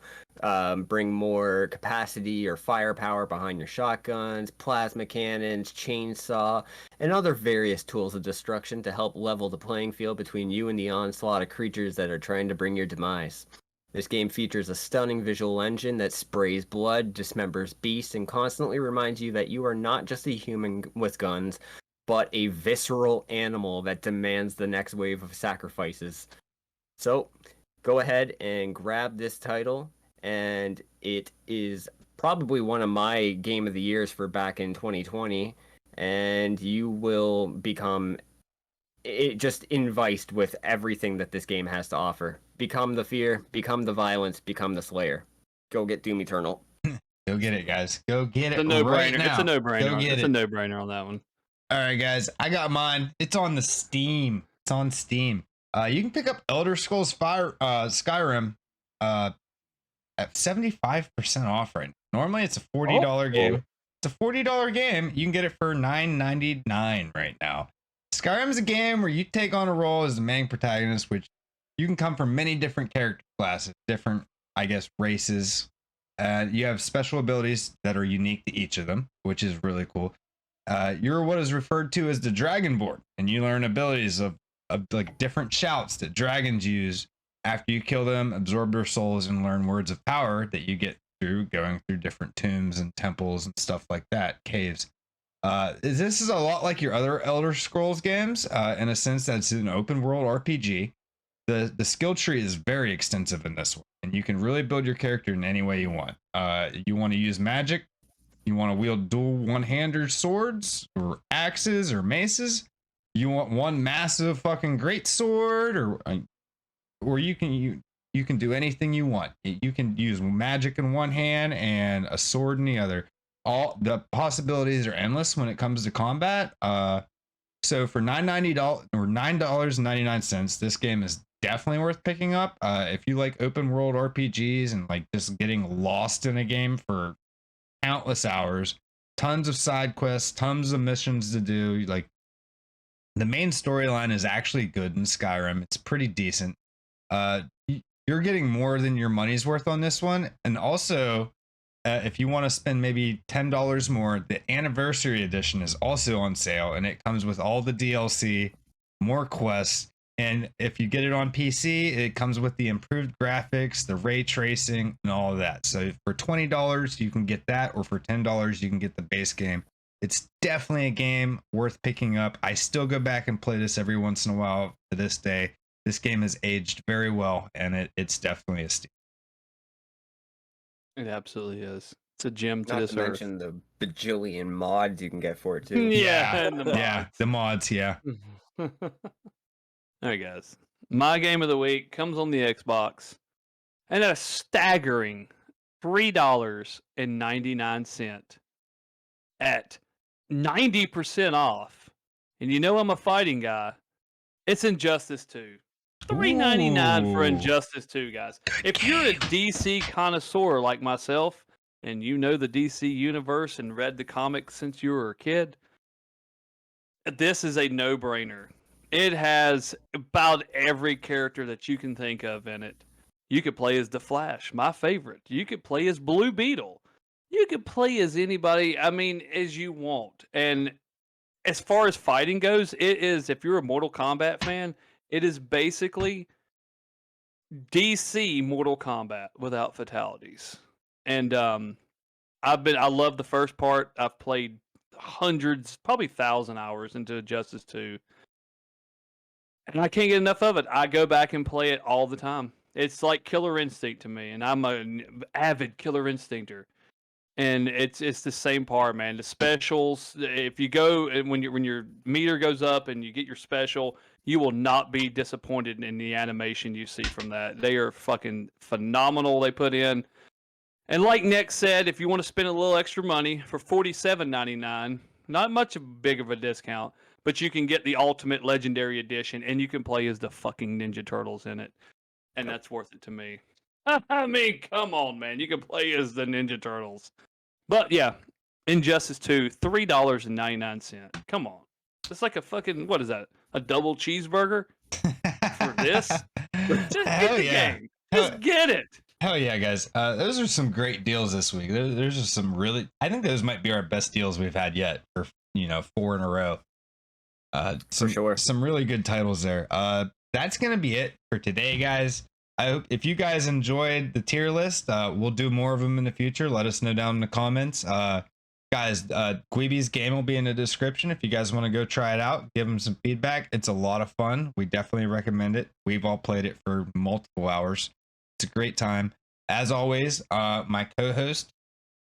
Speaker 4: bring more capacity or firepower behind your shotguns, plasma cannons, chainsaw, and other various tools of destruction to help level the playing field between you and the onslaught of creatures that are trying to bring your demise. This game features a stunning visual engine that sprays blood, dismembers beasts, and constantly reminds you that you are not just a human with guns, but a visceral animal that demands the next wave of sacrifices. So, go ahead and grab this title, and it is probably one of my game of the years for back in 2020, and you will become just enticed with everything that this game has to offer. Become the fear, become the violence, become the slayer. Go get Doom Eternal.
Speaker 1: Go get it, guys. Go get it.
Speaker 3: It's a no-brainer.
Speaker 1: Right now.
Speaker 3: It's a no-brainer.
Speaker 1: Go get
Speaker 3: It's
Speaker 1: it.
Speaker 3: a no-brainer on that one.
Speaker 1: All right, guys. I got mine. It's on the Steam. It's on Steam. You can pick up Elder Scrolls Skyrim at 75% off right now. Normally it's a $40 game. It's a $40 game. You can get it for $9.99 right now. Skyrim is a game where you take on a role as the main protagonist, which you can come from many different character classes, different, I guess, races. You have special abilities that are unique to each of them, which is really cool. You're what is referred to as the Dragonborn, and you learn abilities of like different shouts that dragons use after you kill them, absorb their souls, and learn words of power that you get through going through different tombs and temples and stuff like that, caves. This is a lot like your other Elder Scrolls games, in a sense that it's an open world RPG. The skill tree is very extensive in this one, and you can really build your character in any way you want. You want to use magic, you want to wield dual one-hander swords or axes or maces, you want one massive fucking great sword, or you can do anything you want. You can use magic in one hand and a sword in the other. All the possibilities are endless when it comes to combat. So for $9.99, this game is definitely worth picking up. If you like open world RPGs and like just getting lost in a game for countless hours, tons of side quests, tons of missions to do. Like the main storyline is actually good in Skyrim. It's pretty decent. You're getting more than your money's worth on this one. And also, if you want to spend maybe $10 more, the anniversary edition is also on sale, and it comes with all the DLC, more quests. And if you get it on PC, it comes with the improved graphics, the ray tracing, and all of that. So for $20, you can get that, or for $10, you can get the base game. It's definitely a game worth picking up. I still go back and play this every once in a while to this day. This game has aged very well, and it's definitely a steal.
Speaker 3: It absolutely is. It's a gem to
Speaker 4: Not
Speaker 3: this
Speaker 4: to
Speaker 3: earth.
Speaker 4: mention the bajillion mods you can get for it too.
Speaker 3: Yeah, and the mods.
Speaker 1: Yeah, the mods, yeah.
Speaker 3: All right, guys. My game of the week comes on the Xbox, and at a staggering $3.99 at 90% off. And you know I'm a fighting guy. It's Injustice 2. $3.99 for
Speaker 1: Ooh.
Speaker 3: Injustice 2, guys. If you're a DC connoisseur like myself, and you know the DC universe and read the comics since you were a kid, this is a no-brainer. It has about every character that you can think of in it. You could play as the Flash, my favorite. You could play as Blue Beetle. You could play as anybody, as you want. And as far as fighting goes, it is, if you're a Mortal Kombat fan, it is basically DC Mortal Kombat without fatalities. And I love the first part. I've played hundreds, probably 1,000 hours into Justice 2. And I can't get enough of it. I go back and play it all the time. It's like Killer Instinct to me, and I'm an avid Killer Instinctor. And it's the same part, man. The specials, if you go and when your meter goes up and you get your special, you will not be disappointed in the animation you see from that. They are fucking phenomenal. They put in, and like Nick said, if you want to spend a little extra money for $47.99, not much big of a discount, but you can get the Ultimate Legendary Edition, and you can play as the fucking Ninja Turtles in it, and that's worth it to me. I mean, come on, man. You can play as the Ninja Turtles. But yeah, Injustice 2, $3.99. Come on. It's like a fucking, what is that? A double cheeseburger for this? Just get the game. Just get it.
Speaker 1: Hell yeah, guys. Those are some great deals this week. There's just some really, I think those might be our best deals we've had yet for, 4 in a row.
Speaker 4: For sure.
Speaker 1: Some really good titles there. That's going to be it for today, guys. I hope if you guys enjoyed the tier list, we'll do more of them in the future. Let us know down in the comments. Guys, Gweebee's game will be in the description if you guys want to go try it out. Give them some feedback. It's a lot of fun. We definitely recommend it. We've all played it for multiple hours. It's a great time. As always, my co-host,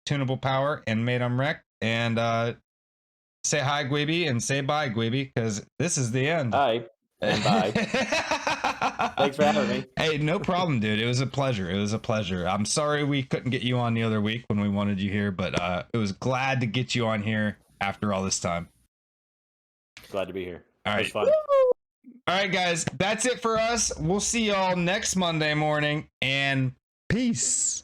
Speaker 1: TuneablePower and Made on Rec. And say hi, Gweebee, and say bye, Gweebee, because this is the end.
Speaker 2: Hi, and bye. Thanks for having me.
Speaker 1: Hey, no problem, dude. It was a pleasure. I'm sorry we couldn't get you on the other week when we wanted you here, but it was glad to get you on here after all this time.
Speaker 2: Glad to be here.
Speaker 1: All right.
Speaker 2: It was fun.
Speaker 1: All right, guys. That's it for us. We'll see y'all next Monday morning, and peace.